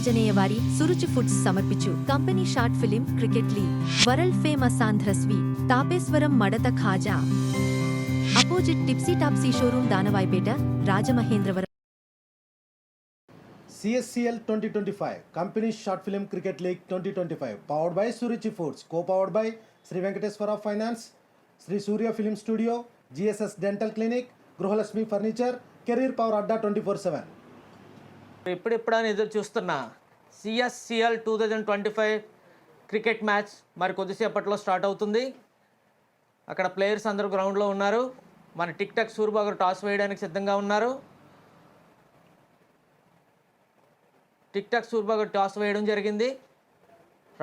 ఆంజనేయ వారి సురుచి ఫుడ్స్ సమర్పించు company short film cricket league world famous ఆంధ్రస్వి తాపేశ్వరం మడత Khaja opposite టిప్సీ Taapsee showroom Danavaipeta Rajamahendravaram. CSCL 2025 Company Short Film Cricket League 2025 powered by Suruchi Foods, co-powered by Sri Venkateswara Finance, Sri Surya Film Studio, GSS Dental Clinic, Gruhalakshmi Furniture, Career Power Adda 24/7. ఇప్పుడని ఎదురు చూస్తున్న CSCL 2025 cricket match మరి కొద్దిసేపట్లో start అవుతుంది. అక్కడ players అందరూ గ్రౌండ్లో ఉన్నారు. మన టిక్ టాక్ సూర్యబాబు గారు టాస్ వేయడానికి సిద్ధంగా ఉన్నారు. టిక్ టాక్ సూర్యబాబు గారు టాస్ వేయడం జరిగింది.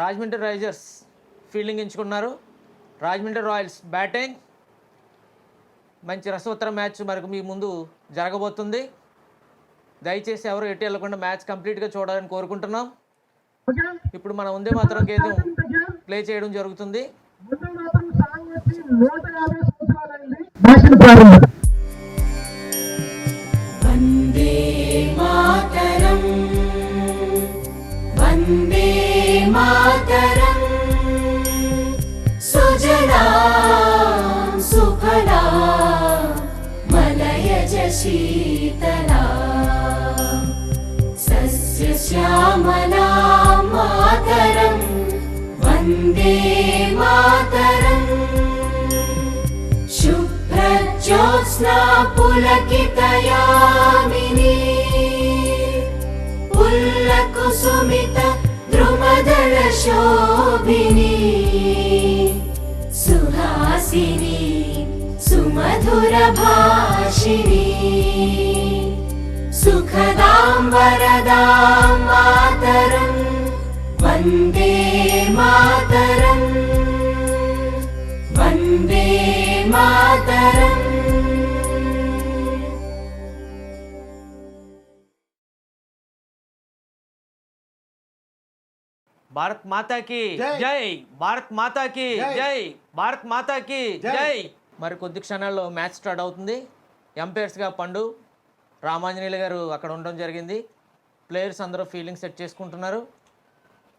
రాజమండ్రి రైజర్స్ ఫీల్డింగ్ ఎంచుకున్నారు. Rajahmundry Royals batting. మంచి రసవత్తర మ్యాచ్ మనకు మీ ముందు జరగబోతుంది. దయచేసి ఎవరు ఎటు వెళ్ళకుండా మ్యాచ్ కంప్లీట్గా చూడాలని కోరుకుంటున్నాం. ఇప్పుడు మన ముందే మాత్రం గేదం ప్లే చేయడం జరుగుతుంది. వందే మాతరం వందే మాతరం సుజలాం సుఫలాం మలయజ శీతలాం సస్యశ్యామలాం మాతరం వందే మాతరం శుభ్రజ్యోత్స్నా పులకితయామినీ పుల్లకుసుమిత ద్రుమదళ శోభినీ సుహాసినీ సుమధుర భాషిణీ సుఖదాం వరదాం మాతరం వందే మాతరం వందే మాతరం. భారత్ మాతాకి జై, భారత్ మాతాకి జై, భారత్ మాతాకి జై. మరి కొద్ది క్షణాల్లో మ్యాచ్ స్టార్ట్ అవుతుంది. ఎంపైర్స్గా పండు రామాంజనేయులు గారు అక్కడ ఉండడం జరిగింది. ప్లేయర్స్ అందరూ ఫీల్డింగ్ సెట్ చేసుకుంటున్నారు.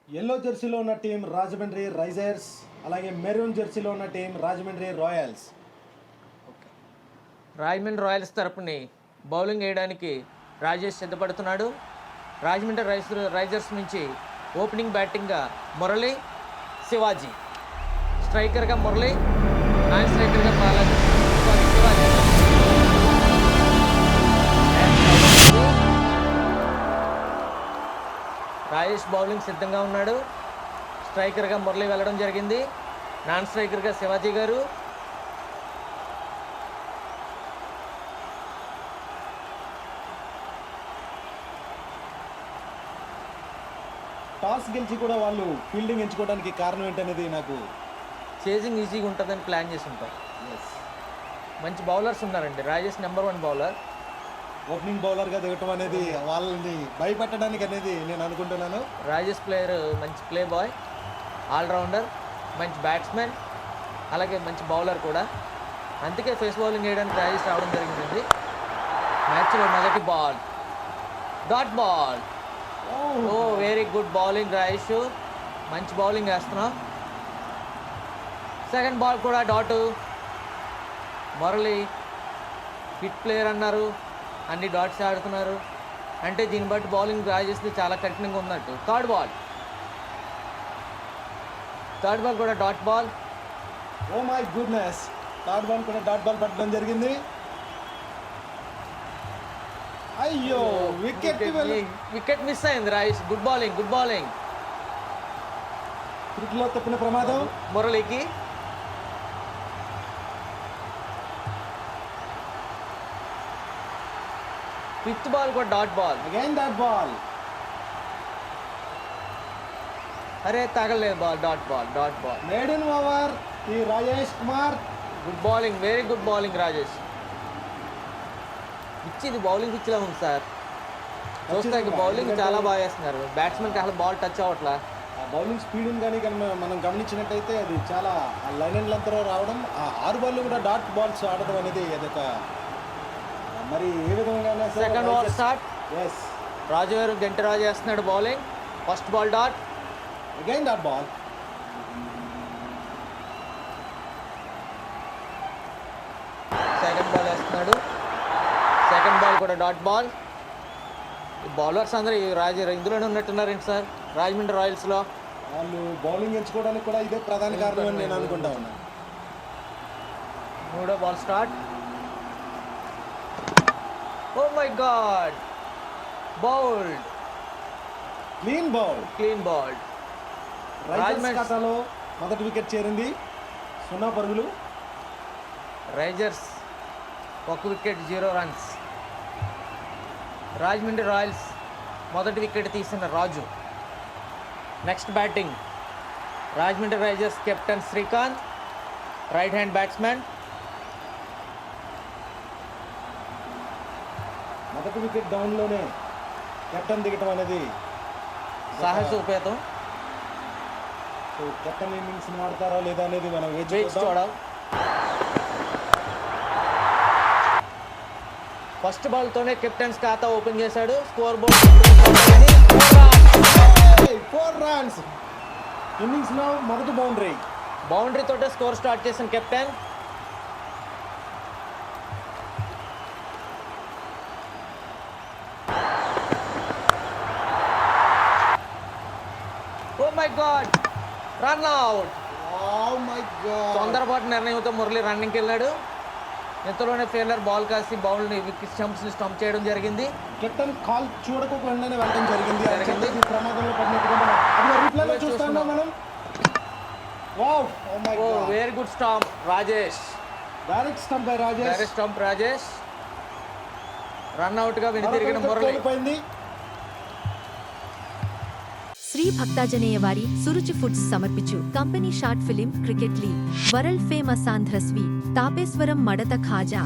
ఎల్లో జెర్సీలో ఉన్న టీం రాజమండ్రి రైజర్స్, అలాగే మెరూన్ జెర్సీలో ఉన్న team Rajahmundry royals. Rajahmundry royals తరపుని బౌలింగ్ వేయడానికి రాజేష్ సిద్ధపడుతున్నాడు. రాజమండ్రి రైజర్స్ నుంచి ఓపెనింగ్ బ్యాటింగ్గా మురళి, శివాజీ, స్ట్రైకర్గా మురళి, నాన్ స్ట్రైకర్గా బాలాజీ, శివాజీ. రాజేష్ బౌలింగ్ సిద్ధంగా ఉన్నాడు. స్ట్రైకర్గా మురళి వెళ్ళడం జరిగింది. నాన్ స్ట్రైకర్గా శివాజీ గారు. టాస్ గెలిచి కూడా వాళ్ళు ఫీల్డింగ్ ఎంచుకోవడానికి కారణం ఏంటనేది నాకు చేజింగ్ ఈజీగా ఉంటుందని ప్లాన్ చేసి ఉంటాం. మంచి బౌలర్స్ ఉన్నారండి. Rajesh number 1 bowler. ఓపెనింగ్ బౌలర్గా దిగటం అనేది వాళ్ళని భయపెట్టడానికి అనేది నేను అనుకుంటున్నాను. రాజేష్ ప్లేయర్ మంచి ప్లే బాయ్, ఆల్రౌండర్, మంచి బ్యాట్స్మెన్, అలాగే మంచి బౌలర్ కూడా. అందుకే ఫేస్ బౌలింగ్ వేయడానికి రాజేష్ రావడం జరిగింది. మ్యాచ్లో మొదటి బాల్ డాట్ బాల్. ఓ వెరీ గుడ్ బౌలింగ్ రాజేష్, మంచి బౌలింగ్ వేస్తున్నాం. సెకండ్ బాల్ కూడా డాటు. మురళి హిట్ ప్లేయర్ అన్నారు, అన్ని డాట్స్ ఆడుతున్నారు అంటే దీన్ని బట్టి బౌలింగ్ రాజేష్ది చాలా కఠినంగా ఉన్నట్టు. థర్డ్ బాల్ కూడా dot ball. Oh my goodness, third ball కూడా డాట్ బాల్ పట్టడం జరిగింది. అయ్యో, వికెట్ మిస్ అయింది రాజేష్. గుడ్ బౌలింగ్ క్రికెట్లో తప్పిన ప్రమాదం మురళికి. ఫిఫ్త్ బాల్ కూడా dot ball. Again dot ball. అరే తగలేదు ball. Dot ball. Maiden over ఈ Rajesh Kumar. Good bowling, very good bowling Rajesh. ఇది బౌలింగ్ పిచ్చిలా ఉంది సార్. చూస్తానికి బౌలింగ్ చాలా బాగా వేస్తున్నారు. బ్యాట్స్మెన్కి అసలు బాల్ టచ్ అవ్వట్లా. బౌలింగ్ స్పీడ్ కానీ మనం గమనించినట్టయితే అది చాలా లైన్ అండ్ లెంత్లో రావడం. ఆ 6 బాల్ కూడా డాట్ బాల్స్ ఆడడం అనేది అదొక మరి ఏ విధంగా సెకండ్ ఓవర్ స్టార్ట్. ఎస్, రాజు గారు గంట రాజు చేస్తున్నాడు bowling. First ball dot. Again dot ball. Second ball వేస్తున్నాడు. సెకండ్ బాల్ కూడా డాట్ బాల్. ఈ బౌలర్స్ అందరూ ఇందులోనే ఉన్నట్టున్నారేంటి సార్ రాజమండ్రి రాయల్స్లో? వాళ్ళు బౌలింగ్ ఎంచుకోవడానికి కూడా ఇదే ప్రధాన కారణం అని నేను అనుకుంటా ఉన్నాను. మూడో ball start. Oh my god, bowled. Clean bowl. Clean bowled. Risers ఖాతాలో మొదటి వికెట్ చేరింది. 0 పరుగులు. Risers 1 wicket 0 runs. Rajahmundry royals మొదటి వికెట్ తీసిన Raju. Next batting Rajahmundry risers captain Srikanth, right hand batsmen. మొదటి వికెట్ డౌన్లోనే కెప్టెన్ దిగటం అనేది సాహసోపేతం. సో కెప్టెన్ ఇన్నింగ్స్ ఆడతారా లేదా అనేది మనం వేచి వేచి చూడాలి. ఫస్ట్ బాల్తోనే కెప్టెన్స్ ఖాతా ఓపెన్ చేశాడు. Scoreboard 4 runs. ఇన్నింగ్స్లో మొదటి బౌండరీ. బౌండరీ తోటే స్కోర్ స్టార్ట్ చేసిన captain. Oh my God, run out. Oh my God. తొందరపాటు నిర్ణయంతో మురళి రన్నింగ్కి వెళ్ళాడు. ఇంతలోనే ఫీల్డర్ బాల్ కాసి బౌల్ని స్టంప్స్ని స్టంప్ చేయడం జరిగింది. కెప్టెన్ కాల్ చూడకుండానే వెళ్ళడం జరిగింది. ఈ ప్రమాదంలో పడినట్టుగా మనం రిప్లైలో చూస్తున్నాం మనం. Wow, oh my oh god. Very good stump Rajesh. Direct stump by Rajesh. Direct stump Rajesh. Run అవుట్గా వెనుతిరిగిన మురళి. కోల్పోయింది. శ్రీ భక్తాజనేయ వారి సురుచి ఫుడ్స్ సమర్పించు company short film cricket league world famous ఆంధ్రస్వి తాపేశ్వరం మడత ఖాజా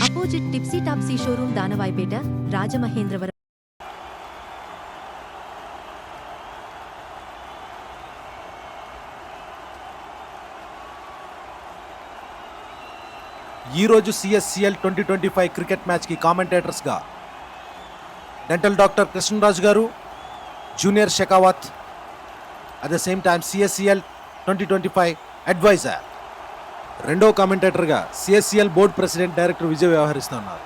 అపోజిట్ టిప్సీ టాప్సీ షోరూమ్ దానవాయిపేట రాజమహేంద్రవరం. ఈరోజు సిఎస్సిఎల్ 2025 క్రికెట్ మ్యాచ్కి కామెంటేటర్స్గా డెంటల్ డాక్టర్ కృష్ణరాజు గారు, junior Shekhawat, at the same time CSCL 2025 adviser. రెండో కామెంటేటర్గా CSCL board president director Vijay వ్యవహరిస్తున్నారు.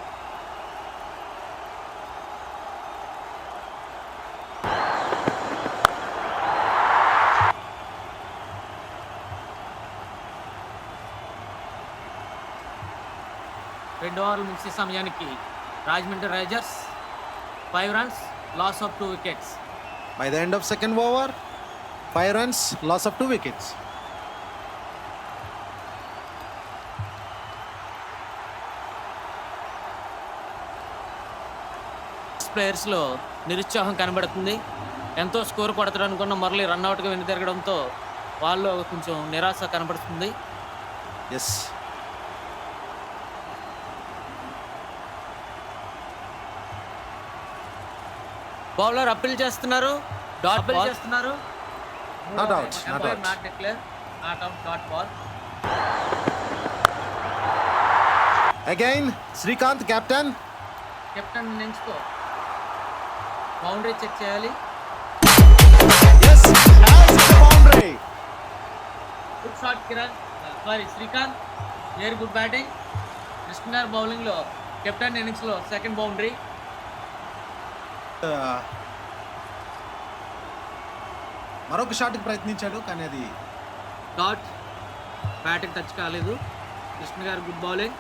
రెండు ఓవర్లు ముగిసే సమయానికి Rajahmundry risers 5 runs, loss of 2 wickets. By the end of second over, 5 runs, loss of 2 wickets. ప్లేయర్స్లో నిరుత్సాహం కనబడుతుంది. ఎంతో స్కోర్ కొడతాడు అనుకున్న మురళి రన్అట్గా వెను తిరగడంతో వాళ్ళు కొంచెం నిరాశ కనబడుతుంది. Yes. బౌలర్ అప్పీల్ చేస్తున్నారు. డాట్ బాల్ చేస్తున్నారు. Not out, not out. Not declare, not out, dot ball. Again, Srikanth, captain. Captain ఎంచుకో. బౌండరీ చెక్ చేయాలి. Yes, has the boundary. Good shot Kiran, Srikanth. Very good batting. Krishna garu బౌలింగ్లో కెప్టెన్ ఇన్నింగ్స్లో second boundary. మరొక షాట్కి ప్రయత్నించాడు కానీ అది డాట్. బ్యాటింగ్ టచ్ కాలేదు. కృష్ణ గారు good bowling.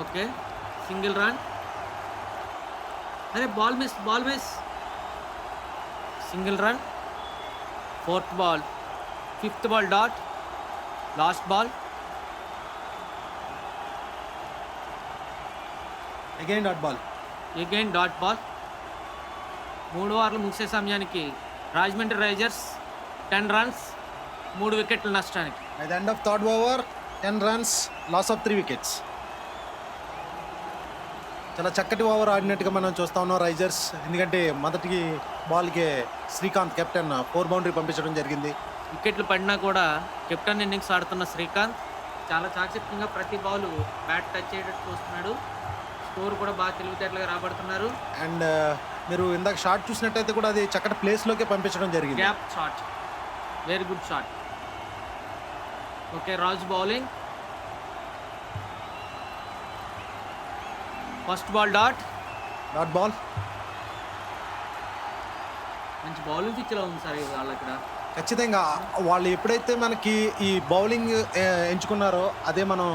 Okay, single run. అరే ball miss. Single run. Fourth ball, fifth ball dot, last ball. Again dot ball. Again dot ball. 3 ఓవర్లు ముగిసే సమయానికి రాజమండ్రి రైజర్స్ 10 రన్స్, 3 వికెట్ల నష్టానికి. By the end of third over, 10 runs, loss of 3 wickets. చాలా చక్కటి over ఆడినట్టుగా మనం చూస్తా ఉన్నాం రైజర్స్. ఎందుకంటే మొదటి బాల్కి శ్రీకాంత్ కెప్టెన్ 4 బౌండరీ పంపించడం జరిగింది. వికెట్లు పడినా కూడా కెప్టెన్ ఇన్నింగ్స్ ఆడుతున్న శ్రీకాంత్ చాలా చాకచక్యంగా ప్రతి బాల్ బ్యాట్ టచ్ అయ్యేటట్టు చూస్తున్నాడు. స్కోర్ కూడా బాగా తెలివితేటలుగా రాబడుతున్నారు. అండ్ మీరు ఇందాక షాట్ చూసినట్టయితే కూడా అది చక్కటి ప్లేస్లోకే పంపించడం జరిగింది. Gap shot, very good shot. Okay, Raju bowling. First ball dot ball. మంచి బౌలింగ్ పిచ్లో ఉంది సార్ వాళ్ళు ఇక్కడ. ఖచ్చితంగా వాళ్ళు ఎప్పుడైతే మనకి ఈ బౌలింగ్ ఎంచుకున్నారో అదే మనం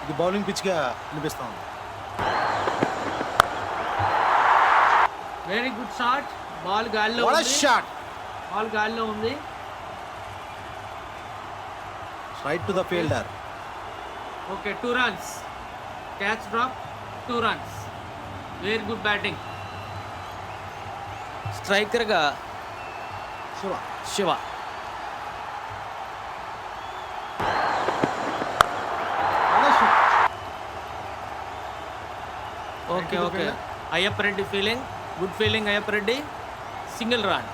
ఇది బౌలింగ్ పిచ్గా అనిపిస్తా ఉంది. Very good shot. బాల్ గాల్లో What a ఉంది. shot! బాల్ గాల్లో ఉంది. Right to the fielder. Okay, 2 runs. Catch drop, 2 runs. Very good batting. స్ట్రైకర్గా Shiva. Okay okay, Ayyappa Reddy fielding, good fielding Ayyappa Reddy. Single run.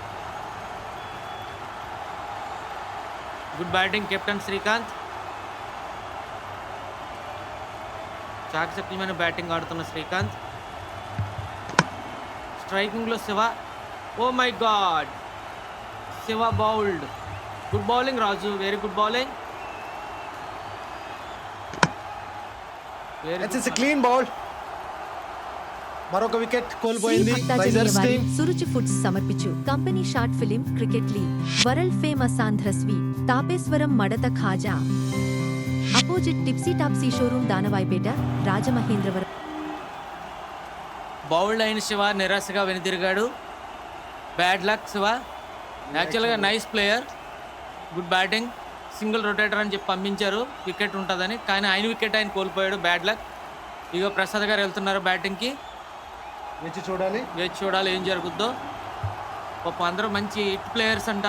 Good batting captain Srikanth. చాకచక్యమైన batting ఆడుతున్న శ్రీకాంత్. స్ట్రైకింగ్లో Shiva. Oh my God, Shiva bowled. Good bowling Raju, very good bowling. It's clean bowl. మరొక wicket కోల్పోయింది Shri Bhaktanjaneya Risers వారి team. Suruchi foods సమర్పించు company short film cricket league world famous ఆంధ్రస్వి తాపేశ్వరం మడత Khaja opposite టిప్సీ Taapsee showroom Danavaipeta Rajamahendravaram. Bowled అయిన శివ నిరాశగా వెనుతిరిగాడు. Bad luck Shiva. యాక్చువల్గా nice player, good batting. Single rotator అని చెప్పి పంపించారు వికెట్ ఉంటుందని, కానీ ఆయన వికెట్ ఆయన కోల్పోయాడు. Bad luck. ఇగో ప్రసాద్ గారు వెళ్తున్నారు బ్యాటింగ్కి. వేచి చూడాలి ఏం జరుగుద్దో. పాపం అందరూ మంచి హిట్ ప్లేయర్స్ అంట,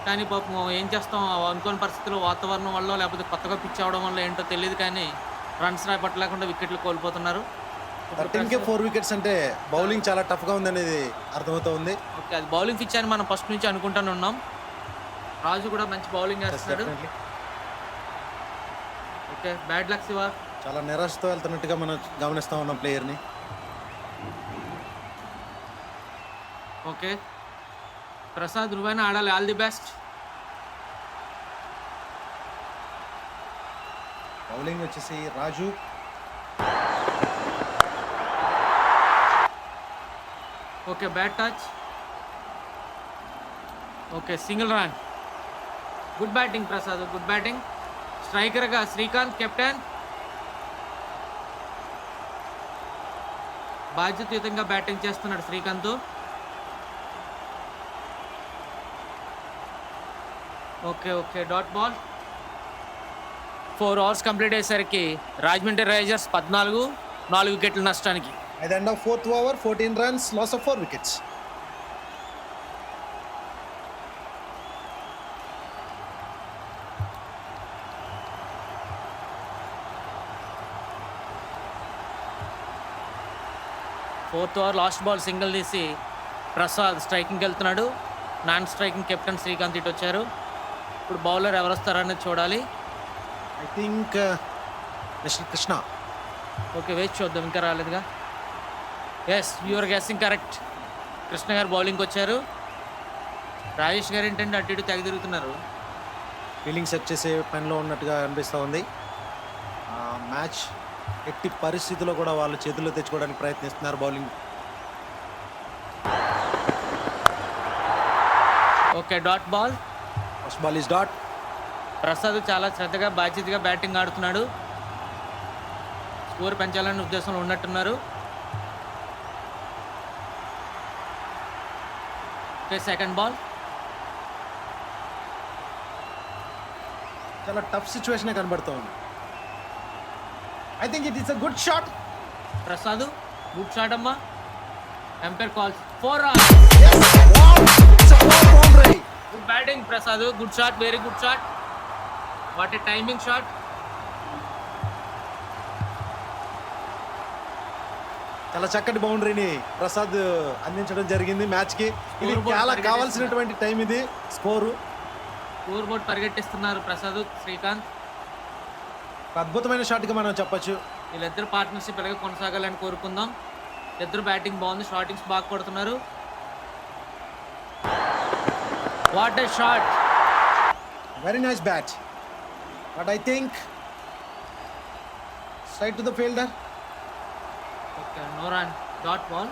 కానీ పాపం ఏం చేస్తాం, అనుకోని పరిస్థితుల్లో వాతావరణం వల్ల లేకపోతే కొత్తగా పిచ్ అవడం వల్ల ఏంటో తెలియదు, కానీ రన్స్ రాపట్టలేకుండా వికెట్లు కోల్పోతున్నారు. 13కే 4 వికెట్స్ అంటే బౌలింగ్ చాలా టఫ్గా ఉంది అనేది అర్థమవుతుంది. ఓకే, అది బౌలింగ్ పిచ్ అని మనం ఫస్ట్ నుంచి అనుకుంటూనే ఉన్నాం. రాజు కూడా మంచి బౌలింగ్ వేస్తున్నాడు. Okay, bad luck Shiva. చాలా నిరాశతో వెళ్తున్నట్టుగా మనం గమనిస్తూ ఉన్నాం ప్లేయర్ని. ఓకే ప్రసాద్, నువ్వైనా ఆడాలి. All the best. బౌలింగ్ వచ్చేసి Raju. Okay, bat touch. Okay, single run. Good batting Prasad, good batting. స్ట్రైకర్గా శ్రీకాంత్ కెప్టెన్. బాధ్యతాయుతంగా బ్యాటింగ్ చేస్తున్నాడు Srikanth. Okay okay, dot ball. 4 overs complete అయ్యేసరికి రాజమండ్రి రైజర్స్ 14, 4 వికెట్ల నష్టానికి. At the end of 4th over, 14 runs, loss of 4 wickets. Fourth over last ball single తీసి ప్రసాద్ స్ట్రైకింగ్కి వెళ్తున్నాడు. Non striking captain Srikanth ఇటు వచ్చారు. ఇప్పుడు బౌలర్ ఎవరు వస్తారనేది చూడాలి. I think Mr. Krishna. Okay, వేచి చూద్దాం, ఇంకా రాలేదుగా. Yes, you're guessing correct. Krishna గారు బౌలింగ్కి వచ్చారు. రాజేష్ గారు ఏంటంటే అటు ఇటు తెగ తిరుగుతున్నారు. ఫీల్డింగ్ సెట్ చేసే పనిలో ఉన్నట్టుగా అనిపిస్తూ ఉంది. మ్యాచ్ ఎట్టి పరిస్థితుల్లో కూడా వాళ్ళు చేతుల్లో తెచ్చుకోవడానికి ప్రయత్నిస్తున్నారు bowling. Okay, dot ball. First ball is dot. Prasad చాలా శ్రద్ధగా బాధ్యతగా బ్యాటింగ్ ఆడుతున్నాడు. స్కోర్ పెంచాలనే ఉద్దేశంలో ఉన్నట్టున్నారు. Okay, second ball. చాలా టఫ్ సిచ్యువేషన్ కనబడుతూ ఉంది. I think it is a good shot. Prasad, good shot అమ్మా. Umpire calls 4 runs. Good batting Prasad, good shot, very good shot. What a timing shot. చాలా చక్కటి బౌండరీని ప్రసాద్ అందించడం జరిగింది మ్యాచ్కి. ఇది చాలా కావాల్సినటువంటి టైం ఇది. స్కోర్ బోర్డ్ పరిగెట్టిస్తున్నారు ప్రసాద్, శ్రీకాంత్. అద్భుతమైన షాట్గా మనం చెప్పొచ్చు. వీళ్ళిద్దరు పార్ట్నర్షిప్ ఇలాగే కొనసాగాలని కోరుకుందాం. ఇద్దరు బ్యాటింగ్ బాగుంది, షాటింగ్స్ బాగా కొడుతున్నారు. What a shot. Very nice bat, but I think straight to the fielder. Okay, no run, dot ball.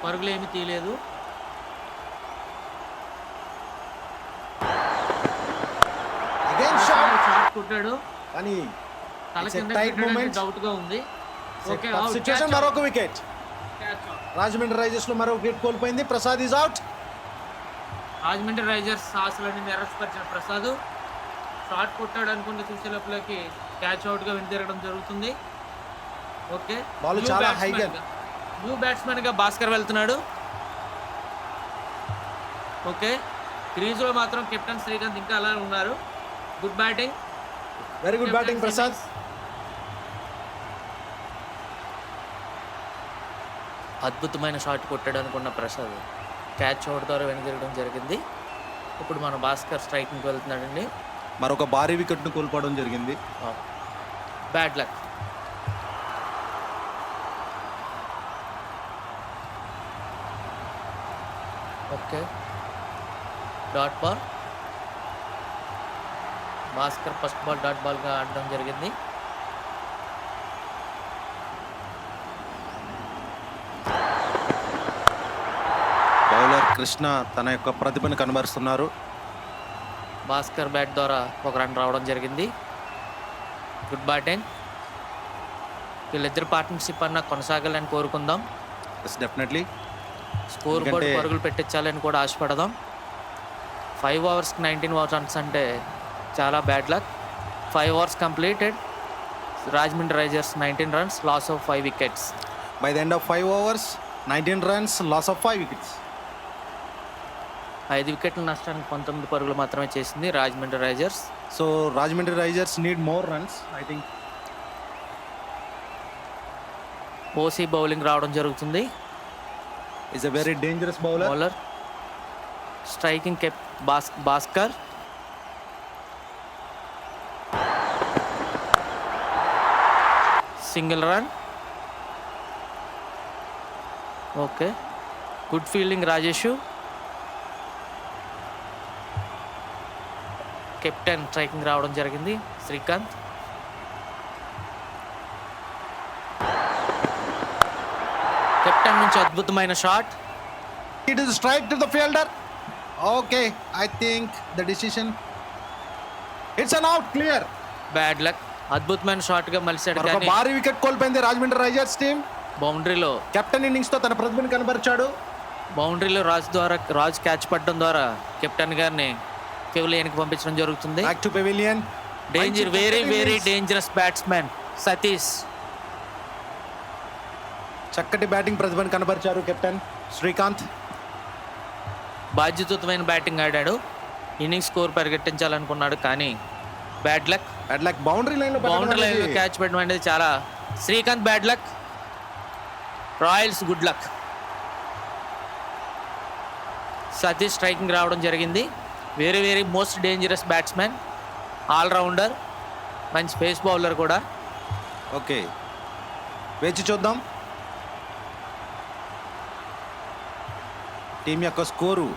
పరుగులు ఏమీ తీయలేదు. అగైన్ షాట్, షాట్ కొట్టాడు కానీ తల It's a కింద tight moment. డౌట్ గా ఉంది. ఓకే, సిచ్యువేషన్ మరొక వికెట్. రాజమండ్రి రైజర్స్ లో మరో వికెట్ కోల్పోయింది. Prasad is out. Rajahmundry Risers ఆశలన్నీ నిరాశపరిచిన ప్రసాద్ షాట్ కొట్టాడు అనుకుంటే చూసే లోపలికి క్యాచ్ అవుట్ గా వెనుతిరగడం జరుగుతుంది. ఓకే, బాల్ చాలా హైగా. న్యూ బ్యాట్స్మెన్ గా భాస్కర్ వెళ్తున్నాడు. ఓకే, క్రీజ్ లో మాత్రం కెప్టెన్ శ్రీకాంత్ ఇంకా అలా ఉన్నారు. Good batting, very good batting Prasad. అద్భుతమైన షాట్ కొట్టాడు అనుకున్న ప్రసాద్ క్యాచ్ అవుట్ ద్వారా వెనుదిరగడం జరిగింది. ఇప్పుడు మన భాస్కర్ స్ట్రైకింగ్కి వెళ్తున్నాడండి. మరొక భారీ వికెట్ ను కోల్పోవడం జరిగింది. Bad luck. Okay, dot ball. Bhaskar first ball dot బాల్గా ఆడడం జరిగింది. బౌలర్ కృష్ణ తన యొక్క ప్రతిభను కనబరుస్తున్నారు. భాస్కర్ బ్యాట్ ద్వారా ఒక రన్ రావడం జరిగింది. Good batting. వీళ్ళిద్దరు పార్ట్నర్షిప్ అన్న కొనసాగాలని కోరుకుందాం. డెఫినెట్లీ స్కోర్ బోర్డు పరుగులు పెట్టించాలని కూడా ఆశపడదాం. 5 ఓవర్స్కి 19 రన్స్ అంటే చాలా bad luck. 5 overs completed. Rajahmundry Risers 19 runs, loss of 5 wickets. By the end of 5 overs 19 runs, loss of 5 wickets. 5 వికెట్ల నష్టానికి 19 పరుగులు మాత్రమే చేసింది Rajahmundry Risers. So Rajahmundry Risers need more runs I think. ఓసీ బౌలింగ్ రావడం జరుగుతుంది. Is a very dangerous bowler. Striking Bhaskar. Single run. Okay, good fielding Rajesh. Captain striking రావడం జరిగింది శ్రీకాంత్. కెప్టెన్ నుంచి అద్భుతమైన shot. It is strike to the fielder. Okay, I think the decision. It's an out, clear. Bad luck. అద్భుతమైన shot గా మలిసాడు మరొక కానీ భారీ వికెట్ కోల్పోయింది రాజమండ్రి రైజర్స్ టీం. బౌండరీలో కెప్టెన్ ఇన్నింగ్స్ తో తన ప్రతిభను కనబరిచాడు. రాజ్ క్యాచ్ పడడం ద్వారా కెప్టెన్ గారిని పెవిలియన్కి పంపించడం జరుగుతుంది. Back to pavilion. Very dangerous batsmen Satish. చక్కటి బ్యాటింగ్ ప్రతిభను కనబరిచారు కెప్టెన్ శ్రీకాంత్. బాధ్యతమైన బ్యాటింగ్ ఆడాడు. ఇన్నింగ్స్ స్కోర్ పరిగెట్టించాలనుకున్నాడు కానీ బ్యాడ్ లక్. బౌండరీ లైన్ లో క్యాచ్ పెట్టడం అనేది చాలా Srikanth bad luck. Royals good luck. Satish striking రావడం జరిగింది. Very most dangerous batsmen, all rounder, మంచి పేస్ బౌలర్ కూడా. ఓకే, వేచి చూద్దాం టీం యొక్క score.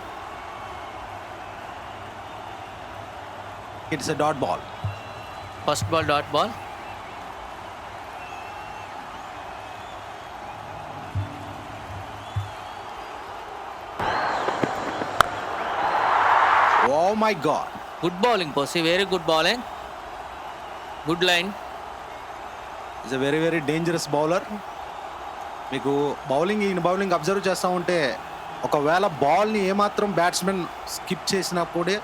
It's a dot ball. First ball dot ball. Oh my God, good bowling పోసి, very good bowling, good line. Is a very dangerous bowler. మీకు ఈయన bowling observe చేస్తూ ఉంటే ఒకవేళ బాల్ని ఏమాత్రం బ్యాట్స్మెన్ స్కిప్ చేసినప్పుడే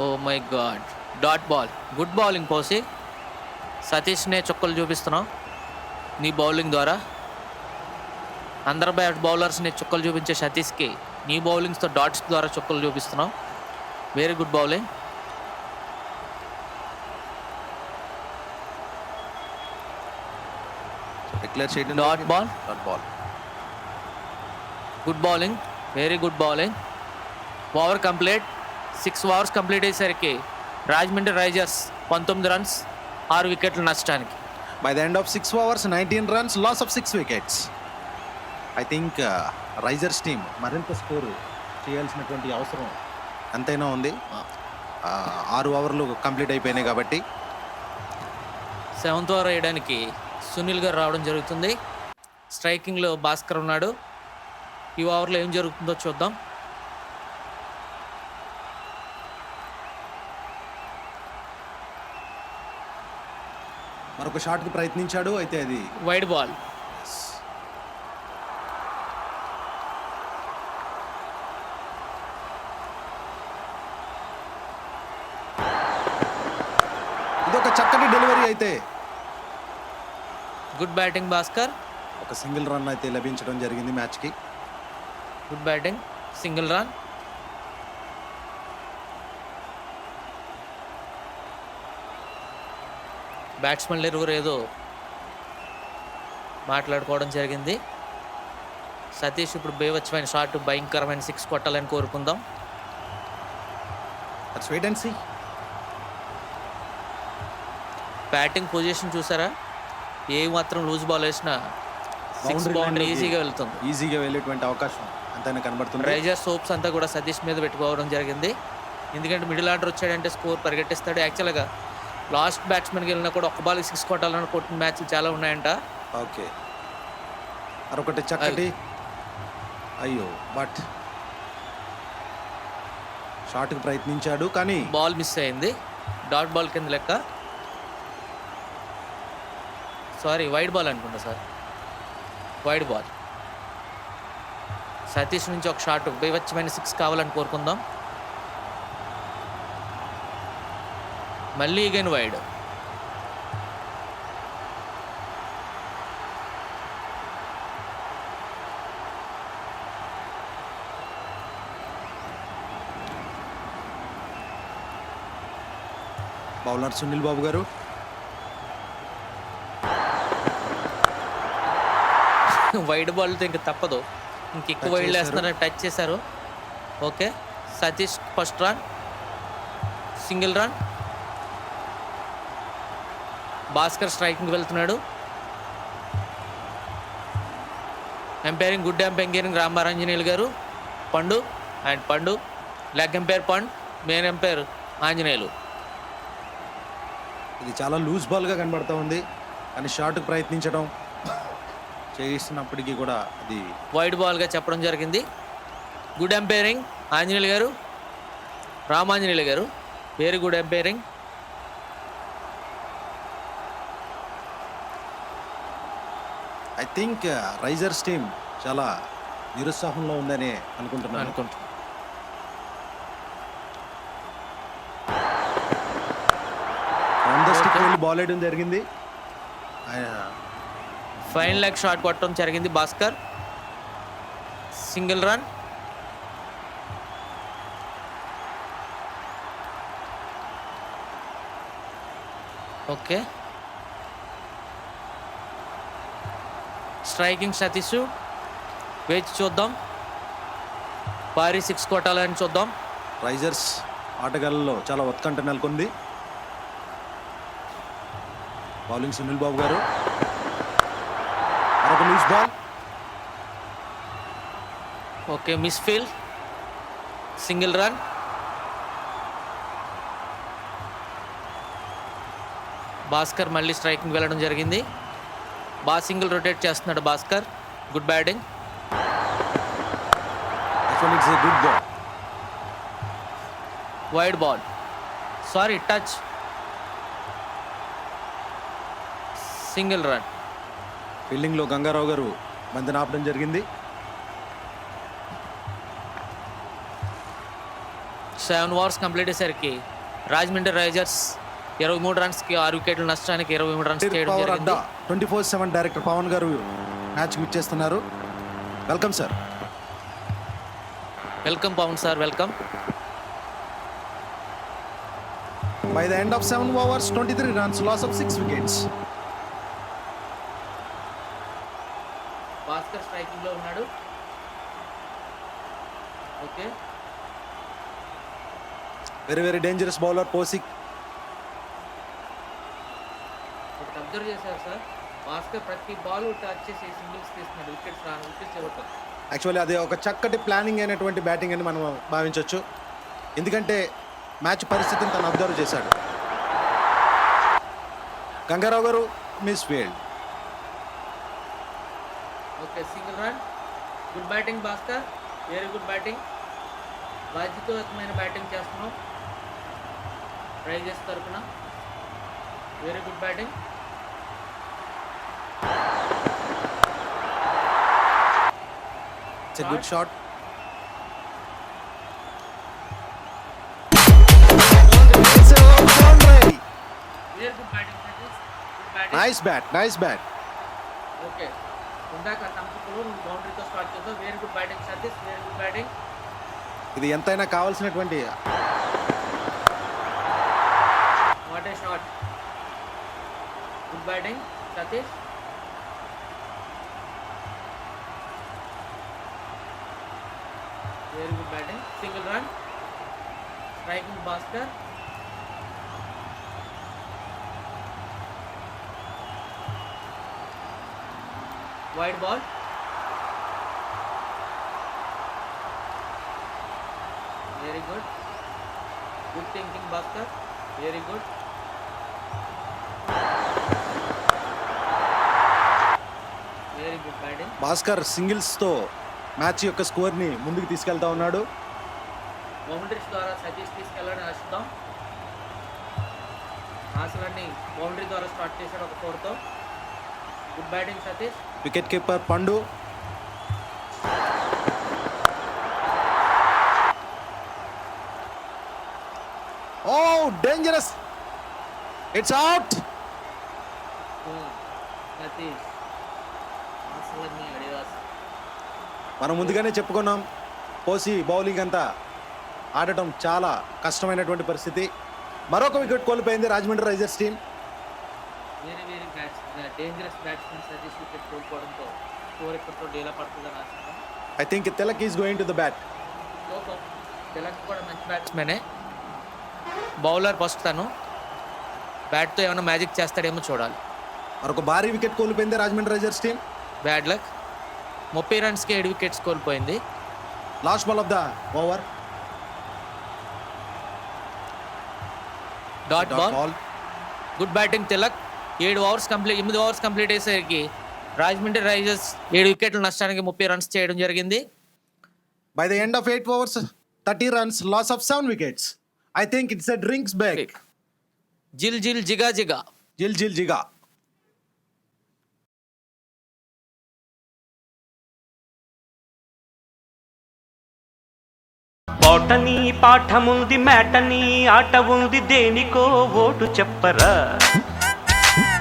oh my God, dot ball. Good bowling పోసి. సతీష్నే చుక్కలు చూపిస్తున్నాం నీ బౌలింగ్ ద్వారా. అందరు బౌలర్స్ని చుక్కలు చూపించే సతీష్కి నీ బౌలింగ్స్తో డాట్స్ ద్వారా చుక్కలు చూపిస్తున్నాం. Very good bowling. డిక్లేర్ చేయడం dot ball. Dot ball. Good bowling. Very good bowling. Over complete. 6 overs complete అయ్యేసరికి రాజమండ్రి రైజర్స్ 19 రన్స్ 6 వికెట్ల నష్టానికి. By the end of 6 overs 19 runs, loss of 6 wickets. I think Risers team మరింత score చేయాల్సినటువంటి అవసరం ఎంతైనా ఉంది. 6 ఓవర్లు కంప్లీట్ అయిపోయినాయి కాబట్టి 7th ఓవర్ వేయడానికి సునీల్ గారు రావడం జరుగుతుంది. స్ట్రైకింగ్లో భాస్కర్ ఉన్నాడు. ఈ ఓవర్లో ఏం జరుగుతుందో చూద్దాం. మరొక షాట్కి ప్రయత్నించాడు, అయితే అది వైడ్ బాల్. ఇదొక చక్కటి డెలివరీ. అయితే గుడ్ బ్యాటింగ్ భాస్కర్. ఒక సింగిల్ రన్ అయితే లభించడం జరిగింది మ్యాచ్కి. Good batting, single run. బ్యాట్స్మెన్లు ఇరువురు ఏదో మాట్లాడుకోవడం జరిగింది. సతీష్ ఇప్పుడు బేవచ్చమైన షాట్, భయంకరమైన 6 కొట్టాలని కోరుకుందాం. Let's wait and see. Batting position చూసారా, ఏ మాత్రం లూజ్ బాల్ వేసినా 6 బౌండరీ ఈజీగా వెళ్తుంది. ఈజీగా వెళ్ళేటువంటి అవకాశం అంతైనా కనబడుతుంది. రైజర్స్ హోప్స్ అంతా కూడా సతీష్ మీద పెట్టుకోవడం జరిగింది. ఎందుకంటే మిడిల్ ఆర్డర్ వచ్చాడంటే స్కోర్ పరిగెట్టిస్తాడు. యాక్చువల్గా లాస్ట్ బ్యాట్స్మెన్కి వెళ్ళినా కూడా ఒక బాల్ 6 కొట్టాలని కొట్టిన మ్యాచ్లు చాలా ఉన్నాయంట. ఓకే, మరొకటి చక్కటి అయ్యో బట్ షాట్కి ప్రయత్నించాడు కానీ బాల్ మిస్ అయింది. డాట్ బాల్ కింద లెక్క. సారీ, వైడ్ బాల్ అనుకుంటా సార్, వైడ్ బాల్. సతీష్ నుంచి ఒక షాట్, బీభత్సమైన 6 కావాలని కోరుకుందాం. మళ్ళీ again wide. Bowler Sunil Babu గారు వైడ్ బాల్తో ఇంక తప్పదు, ఇంకెక్కువ వైడ్ వేస్తున్నారని టచ్ చేశారు. Okay, Satish first run, single run. Bhaskar striking వెళ్తున్నాడు. ఎంపైరింగ్ గుడ్ ఎంపైరింగ్ రామారాంజనేయులు గారు, Pandu and Pandu. Leg umpire Pandu, main umpire Anjaneyulu. ఇది చాలా లూజ్ బాల్గా కనబడతా ఉంది కానీ షాట్కి ప్రయత్నించడం చేసినప్పటికీ కూడా అది వైడ్ బాల్గా చెప్పడం జరిగింది. గుడ్ ఎంపైరింగ్ ఆంజనేయులు గారు, రామాంజనేయులు గారు, very good umpiring. I think Risers team చాలా నిరుత్సాహంలో ఉందని అనుకుంటున్నాను. ఆన్ ద స్టిక్ వెళ్ళి బాల్ వేయడం జరిగింది. ఫైన్ లెగ్ షాట్ కొట్టడం జరిగింది Bhaskar. Single run. Okay, striking Satish. వేచి చూద్దాం, భారీ 6 కొట్టాలని చూద్దాం. రైజర్స్ ఆటగాళ్ళలో చాలా ఉత్కంఠ నెలకొంది. బౌలింగ్ సునీల్ బాబు గారు, మరొక loose ball. Okay, misfield, single run. Bhaskar మళ్ళీ స్ట్రైకింగ్ వెళ్ళడం జరిగింది. బాగా సింగిల్ రొటేట్ చేస్తున్నాడు Bhaskar. Good batting. It's a good ball. Wide ball, sorry touch, single run. ఫీల్డింగ్లో గంగారావు గారు బంతిని ఆపడం జరిగింది. 7 ఓవర్స్ కంప్లీట్ అయ్యేసరికి రాజమండ్రి రైజర్స్ 23 రన్స్కి 6 వికెట్ల నష్టానికి 23 రన్స్ చేయడం జరిగింది. 24/7 డైరెక్టర్ పవన్ గారు మ్యాచ్కి విచ్చేస్తున్నారు. Welcome sir. Welcome Pavan sir, welcome. By the end of 7 overs 23 runs, loss of 6 wickets. Bhaskar striking లో ఉన్నాడు. ఓకే, వెరీ డేంజరస్ బౌలర్ పోసిక్. ఒకటి అబ్జర్వ్ చేశారు సార్, భాస్కర్ ప్రతి బాల్ టచ్ చేసి సింగిల్స్ తీస్తున్నాడు, వికెట్స్ ఇవ్వటం. యాక్చువల్లీ అది ఒక చక్కటి ప్లానింగ్ అయినటువంటి బ్యాటింగ్ అని మనం భావించవచ్చు, ఎందుకంటే మ్యాచ్ పరిస్థితిని తను అబ్జర్వ్ చేశాడు. గంగారావు గారు miss field. Okay, single run. Good batting Bhaskar, very good batting. బాధ్యతాయుతమైన బ్యాటింగ్ చేస్తున్నాం రైజర్స్ తరఫున. Very good batting. It's a good shot. Very good batting. Nice bat. Okay, ఇందాక తంపుకులు బౌండరీతో స్టార్ట్ చేద్దాం. Very good batting Satish, very good batting. ఇది ఎంతైనా కావాల్సినటువంటి what a shot. Good batting Satish. Very good batting. Single run. Striking Bhaskar. Wide ball. Very good. Good thinking Bhaskar, very good. Very good batting. Bhaskar సింగిల్స్తో match యొక్క స్కోర్ని ముందుకు తీసుకెళ్తా ఉన్నాడు. బౌండరీస్ ద్వారా సతీష్ తీసుకెళ్ళాలని ఆశిద్దాం. ఆశలన్నీ బౌండరీ ద్వారా స్టార్ట్ చేశాడు ఒక 4తో. Good batting Satish. Wicket keeper Pandu. Oh dangerous, it's out. Satish ఆశలన్నీ అడివాస్. మనం ముందుగానే చెప్పుకున్నాం, పోసి బౌలింగ్ అంతా ఆడటం చాలా కష్టమైనటువంటి పరిస్థితి. మరొక వికెట్ కోల్పోయింది Rajahmundry Risers team. Very dangerous batsmen Satish wicket కోల్పోవడంతో స్కోర్ ఇక్కడితో డీలా పడుతుందని ఆశిద్దాం. I think Tilak is going to the bat. Tilak కూడా మంచి బ్యాట్స్మెనే. బౌలర్ ఫస్ట్ తను బ్యాట్తో ఏమైనా మ్యాజిక్ చేస్తాడేమో చూడాలి. మరొక భారీ వికెట్ కోల్పోయింది Rajahmundry Risers team. Bad luck. 30 రన్స్కి 7 వికెట్స్ కోల్పోయింది. Last ball of the over. Dot ball. Good batting Tilak. 8 overs complete అయ్యేసరికి రాజమండ్రి రైజర్స్ 7 వికెట్ల నష్టానికి 30 రన్స్ చేయడం జరిగింది. By the end of 8 overs, 30 runs, loss of 7 wickets. I think it's a drinks break. జిల్ జిల్ జిగా జిగా. Jil jil jiga. పాటని పాఠముంది, మేటని ఆట ఉంది, దేనికో ఓటు చెప్పరా.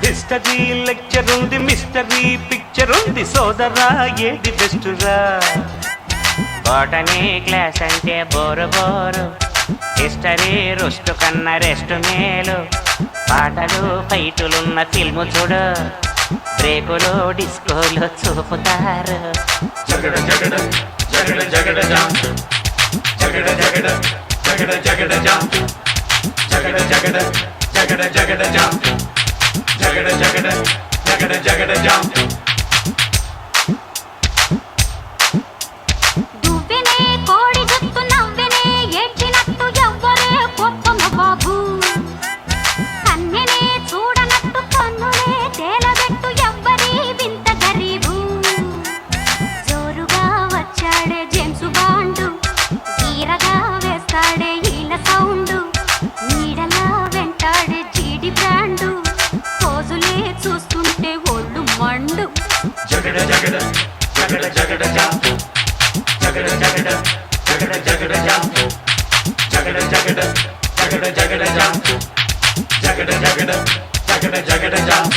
హిస్టరీ లెక్చర్ ఉంది, మిస్టరీ పిక్చర్ ఉంది, సోదరా ఏది బెస్టురా. బాటనీ క్లాస్ అంటే బోరు బోరు, హిస్టరీ రుస్టు కన్నా రెస్ట్ మేలు. పాటలు ఫైటులున్న ఫిల్ము చూడు, బ్రేకులు డిస్కోలు చూపుతారు. జగడ జగడ జగడ జగడ జాం, జగడ జగడ జగడ జగడ జాం, జగడ జగడ జగడ జగడ జాం, జగడ జగడ జగడ జగడ జాం. దువ్వెనే కోడి జుత్తు నవ్వెనే ఏడ్చినట్టు ఎవ్వరే గొప్పమ్మ బాబు. కన్నెనే చూడనట్టు కన్నులే తేలబెట్టు ఎవ్వరి వింత గరీబు. జోరుగా వచ్చాడే జేమ్స్ బాండు, ఈరగా వేస్తాడే ఈల సౌండు, నీడలా వెంటాడే జీడి బ్రాండు, పోజులే చూస్తుంటే ఒళ్ళు మండు. జగడ జగడ జగడ జగడ జాం, జగడ జగడ జగడ జగడ జాం, జగడ జగడ జగడ జగడ జాం, జగడ జగడ జగడ జగడ జాం.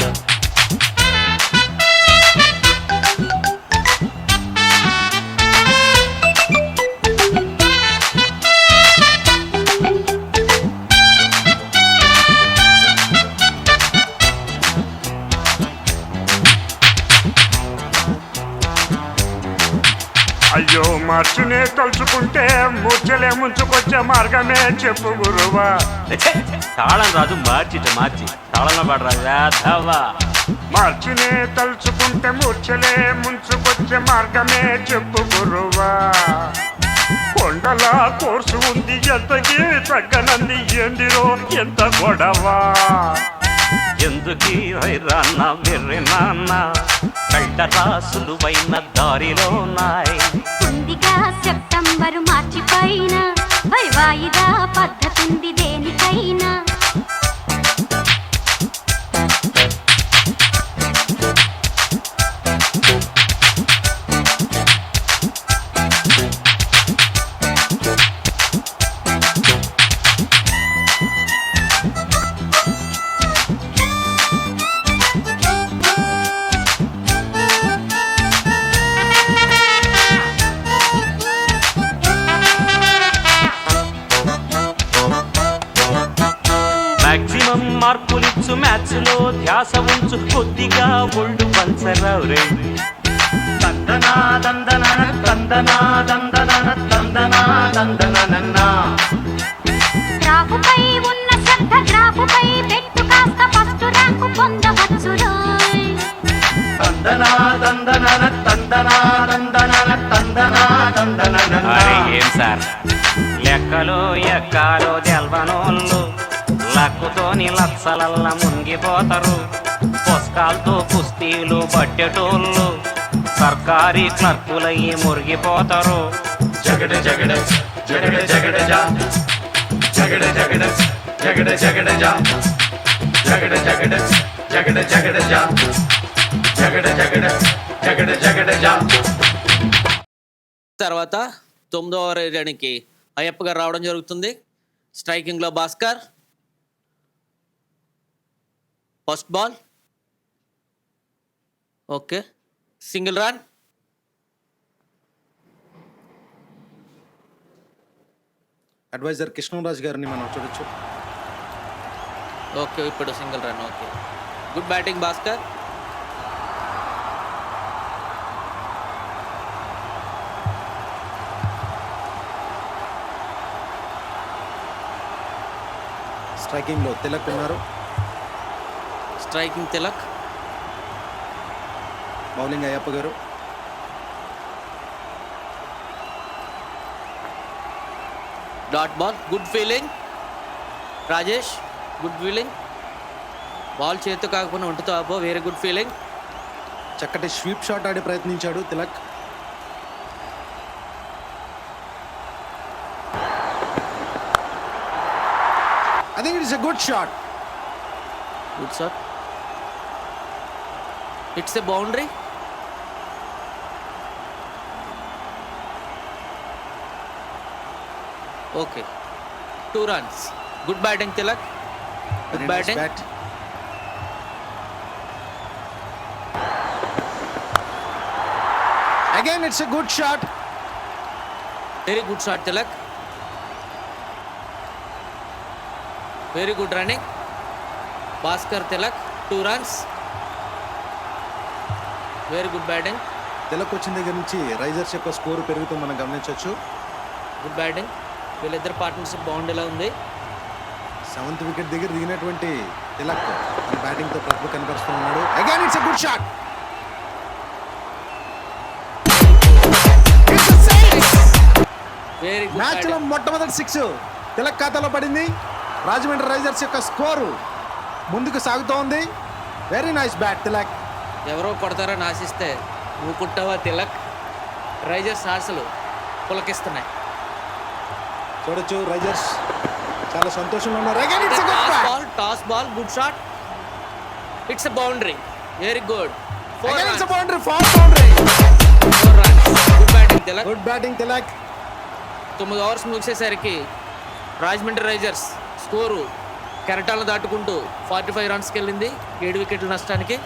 అయ్యో మా మార్చినే తలుచుకుంటే మూర్చలే ముంచుకొచ్చే మార్గమే చెప్పు గురువా. ఛే, తాళం రాజు మార్చి తాళంలో పడరా వేధవా. మార్చినే తలుచుకుంటే మూర్చలే ముంచుకొచ్చే మార్గమే చెప్పు గురువా. కొండల కోర్సు ఉంది ఎంతకి తగ్గనంది ఏందిరో ఎంత గొడవా. ఎందుకీ వైరాన్న వెర్రి నాన్న కళ్ళ రాసులువైన దారిలో నాయ్. ఉందిగా సెప్టెంబరు మార్చి పైన వాయిదా పద్ధతుంది దేనికైనా. మాక్సిమం మార్కులిచ్చు మ్యాథ్స్ లో ధ్యాస ఉంచు కొద్దిగా ఒళ్ళు పంచరావు రే. తందనా దందన తందనా దందన తందనా దందన. గ్రాఫుపై ఉన్న శ్రద్ధ గ్రాఫుపై పెట్టు కాస్త ఫస్ట్ ర్యాంకు పొందవచ్చు రోయ్. తందనా దందన తందనా దందన తందనా దందన. అరే ఏం సార్ లెక్కలో ఎక్కాలో తెల్వనోళ్ళు లక్కుతోని లక్షలల్ల మునిగిపోతారు. పుస్తకాలతో కుస్తీలు పట్టేటోళ్ళు సర్కారీ క్లర్కులయ్యి మురిగిపోతారు. జగడ జగడ జగడ జగడ జా జగడ జగడ జగడ జగడ జా జగడ జగడ జగడ జగడ జా జగడ జగడ జగడ జగడ జా. తర్వాత 9వ ఓవర్ వేయడానికి అయ్యప్ప గారు రావడం జరుగుతుంది. స్ట్రైకింగ్లో Bhaskar. First ball okay, single run. Adviser Krishnaraju గారిని మనం చూడొచ్చు. ఓకే, ఇప్పుడు single run. Okay, good batting Bhaskar. స్ట్రైకింగ్లో తిలక్ ఉన్నారు. స్ట్రైకింగ్ తిలక్. బౌలింగ్ అయ్యప్ప గారు. Dot ball, good fielding. Rajesh, good fielding. Ball చేతితో కాకపోయినా ఒంటితో ఆపో, వెరీ గుడ్ ఫీలింగ్. చక్కటి స్వీప్ షాట్ ఆడి ప్రయత్నించాడు Tilak. I think it is a good shot. Good shot. It's a boundary. Okay. 2 runs. Good batting, Tilak. Good Very nice batting. bat. Again, it's a good shot. Very good shot, Tilak. Very good running. Bhaskar Tilak, 2 runs. Very good batting. Tilak వచ్చిన దగ్గర నుంచి Risers యొక్క score పెరుగుతూ మనం గమనించవచ్చు. Good batting. వీళ్ళిద్దరు partnership బాగుండేలా ఉంది. 7th wicket దగ్గర దిగినటువంటి తిలక్ తన బ్యాటింగ్ తో ప్రతిభ కనబరుస్తూ ఉన్నాడు. Again it's a good shot. Very good. Match లో మొట్టమొదటి 6 తిలక్ ఖాతాలో పడింది. రాజమండ్రి రైజర్స్ యొక్క స్కోరు ముందుకు సాగుతోంది. Very nice bat Tilak. ఎవరో కొడతారని ఆశిస్తే నువ్వు కుట్టావా తిలక్. రైజర్స్ ఆశలు పులకిస్తున్నాయి. చూడొచ్చు రైజర్స్ చాలా సంతోషంగా ఉన్నారు. Again, it's a good bat. Toss ball, good shot. It's a boundary. Very good. Again, it's a boundary, fast boundary. 4 runs. Good batting Tilak. Good batting Tilak. 9 overs ముగిసేసరికి Rajahmundry Risers score కెరటాలను దాటుకుంటూ 45 రన్స్కి వెళ్ళింది. 7 వికెట్ల నష్టానికి.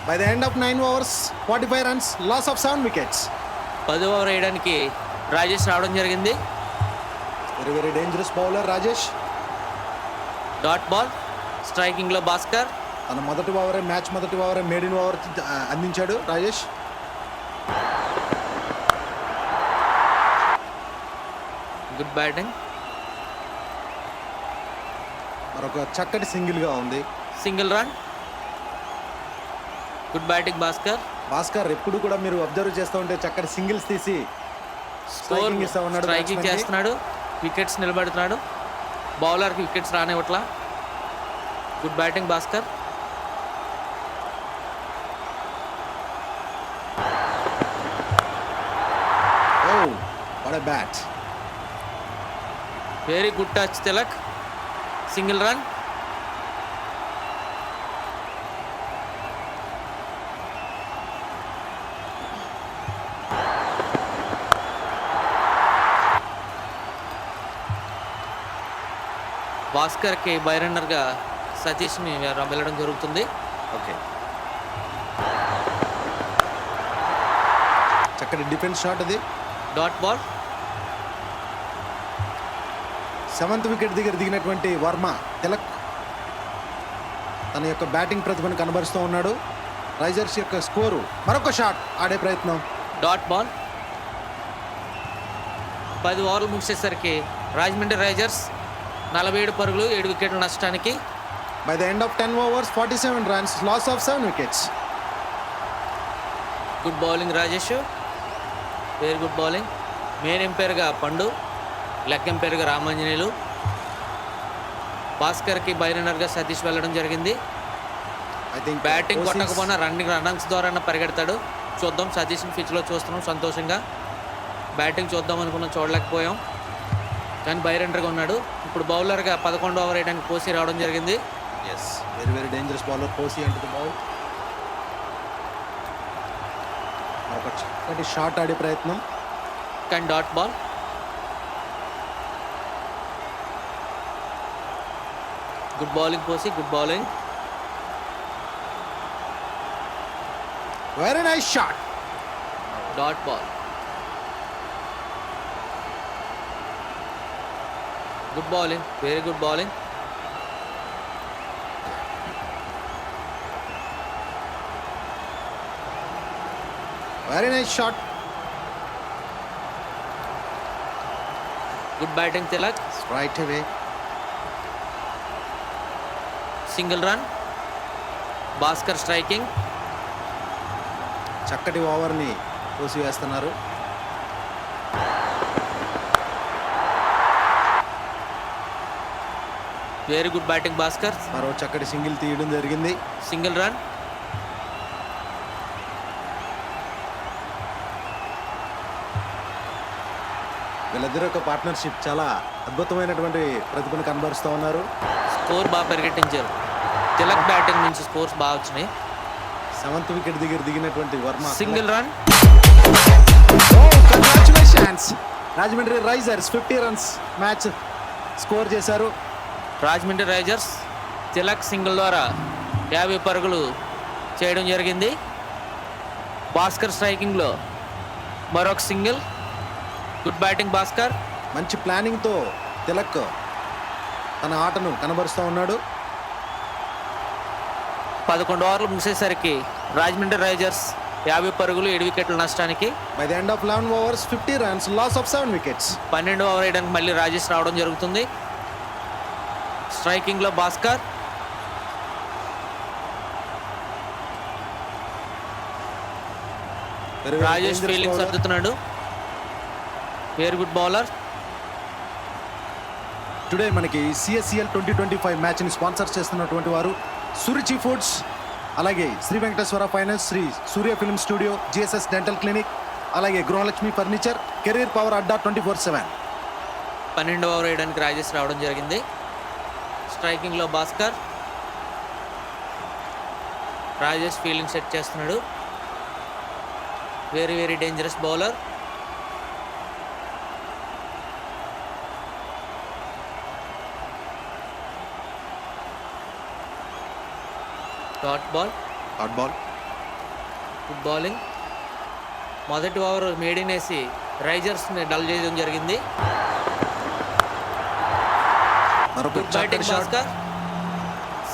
By the end of 9 overs, 45 runs, loss of 7 wickets. 10 over వేయడానికి రాజేష్ రావడం జరిగింది. Very, very dangerous bowler Rajesh. Dot ball. స్ట్రైకింగ్లో భాస్కర్. తన మొదటి ఓవరే మేడిన్ ఓవర్ అందించాడు రాజేష్. Good batting. మరొక చక్కటి సింగిల్గా ఉంది. Single run. Good batting Bhaskar. Bhaskar ఎప్పుడు కూడా మీరు అబ్జర్వ్ చేస్తూ ఉంటే చక్కటి సింగిల్స్ తీసి స్కోర్ striking ఇస్తా ఉన్నాడు స్ట్రైకింగ్ batsman కి. చేస్తున్నాడు. వికెట్స్ నిలబెడుతున్నాడు. బౌలర్కి వికెట్స్ రానివ్వట్లా. Good batting Bhaskar. Oh, what a bat. Very good touch Tilak. Single run. భాస్కర్కి బై రన్నర్గా సతీష్ని వెళ్ళడం జరుగుతుంది. ఓకే, చక్కటి డిఫెన్స్ షాట్ అది. Dot ball. 7th వికెట్ దగ్గర దిగినటువంటి వర్మ తిలక్ తన యొక్క బ్యాటింగ్ ప్రతిభను కనబరుస్తూ ఉన్నాడు. రైజర్స్ యొక్క స్కోరు. మరొక షాట్ ఆడే ప్రయత్నం. Dot ball. 10 ఓవర్లు ముగిసేసరికి రాజమండ్రి రైజర్స్ 47 పరుగులు 7 వికెట్ల నష్టానికి. By the end of 10 overs 47 runs, loss of 7 wickets. Good bowling Rajesh. Very good bowling. Main ఎంపైర్గా పండు, లెగ్ ఎంపైర్గా రామాంజనేయులు. భాస్కర్కి బై రన్నర్గా సతీష్ వెళ్ళడం జరిగింది. ఐ థింక్ బ్యాటింగ్ కొట్టకపోయినా రన్స్ ద్వారా పరిగెడతాడు. చూద్దాం. సతీష్ని పిచ్లో చూస్తున్నాం సంతోషంగా. బ్యాటింగ్ చూద్దాం అనుకున్నాం, చూడలేకపోయాం. కానీ బై రన్నర్గా ఉన్నాడు. ఇప్పుడు బౌలర్గా 11వ ఓవర్ వేయడానికి కోసి రావడం జరిగింది. Yes, very very dangerous bowler కోసి అంటు ది బాల్. మరొక చక్కటి షాట్ ఆడే ప్రయత్నం. కానీ డాట్ బాల్. గుడ్ బౌలింగ్ కోసి. Good bowling. Very nice shot. Dot ball. Good bowling. Very good bowling. Very nice shot. Good batting Tilak. Right away. Single run. Bhaskar striking. చక్కటి ఓవర్ని కోసి వేస్తున్నారు. Very good batting Bhaskar. మరో చక్కటి సింగిల్ తీయడం జరిగింది. Single run. వీళ్ళిద్దరి యొక్క పార్ట్నర్షిప్ చాలా అద్భుతమైనటువంటి ప్రతిభను కనబరుస్తూ ఉన్నారు. స్కోర్ బాగా పరిగెట్టించారు. తిలక్ బ్యాటింగ్ నుంచి స్కోర్స్ బాగా వచ్చినాయి. 7th వికెట్ దగ్గర దిగినటువంటి Varma. Single run. Congratulations. Rajahmundry Risers 50 runs match score చేశారు. రాజమండ్రి రైజర్స్ తిలక్ సింగిల్ ద్వారా 50 పరుగులు చేయడం జరిగింది. భాస్కర్ స్ట్రైకింగ్లో మరొక సింగిల్. Good batting Bhaskar. మంచి ప్లానింగ్తో తిలక్ తన ఆటను కనబరుస్తూ ఉన్నాడు. 11 ఓవర్లు ముగిసేసరికి రాజమండ్రి రైజర్స్ 50 పరుగులు 7 వికెట్ల నష్టానికి. By the end of 11 overs 50 runs, loss of 7 wickets. 12వ ఓవర్ వేయడానికి మళ్ళీ రాజేష్ రావడం జరుగుతుంది. స్ట్రైకింగ్లో భాస్కర్. రాజేష్ ఫీల్డింగ్ సర్దుతున్నాడు. Very good bowler. టుడే మనకి CSCL 2025 మ్యాచ్ని స్పాన్సర్ చేస్తున్నటువంటి వారు సురుచి ఫుడ్స్, అలాగే Shri Venkateswara finance, Shri Surya film studio, GSS dental clinic, అలాగే Gruhalakshmi furniture, career power Adda 24/7. 12వ ఓవర్ వేయడానికి రాజేష్ రావడం జరిగింది. స్ట్రైకింగ్లో భాస్కర్. రాజేష్ ఫీల్డింగ్ సెట్ చేస్తున్నాడు. Very very dangerous bowler. Dot ball. Hot ball. Good bowling. మొదటి ఓవర్ మేడిన్ వేసి రైజర్స్ని డల్ చేయడం జరిగింది. మరొక గుడ్ బ్యాటింగ్ చక్కటి shot. Bhaskar.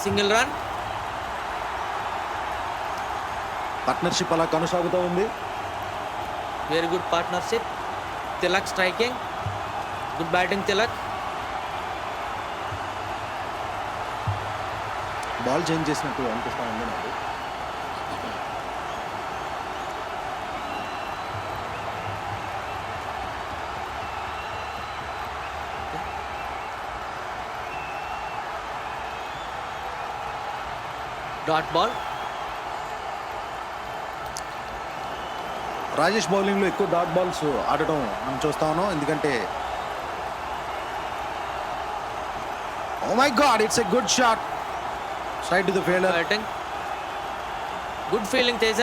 Single run. Partnership అలా కొనసాగుతూ ఉంది. Very good partnership. Tilak striking. Good batting Tilak. Ball change చేసినట్టు అనిపిస్తా ఉంది నాకు. Dot ball. రాజేష్ బౌలింగ్లో ఎక్కువ డాట్ బాల్స్ ఆడటం మనం చూస్తా ఉన్నాం. ఎందుకంటే oh my God, it's a good shot straight to the fielder. Batting. Good fielding Teja,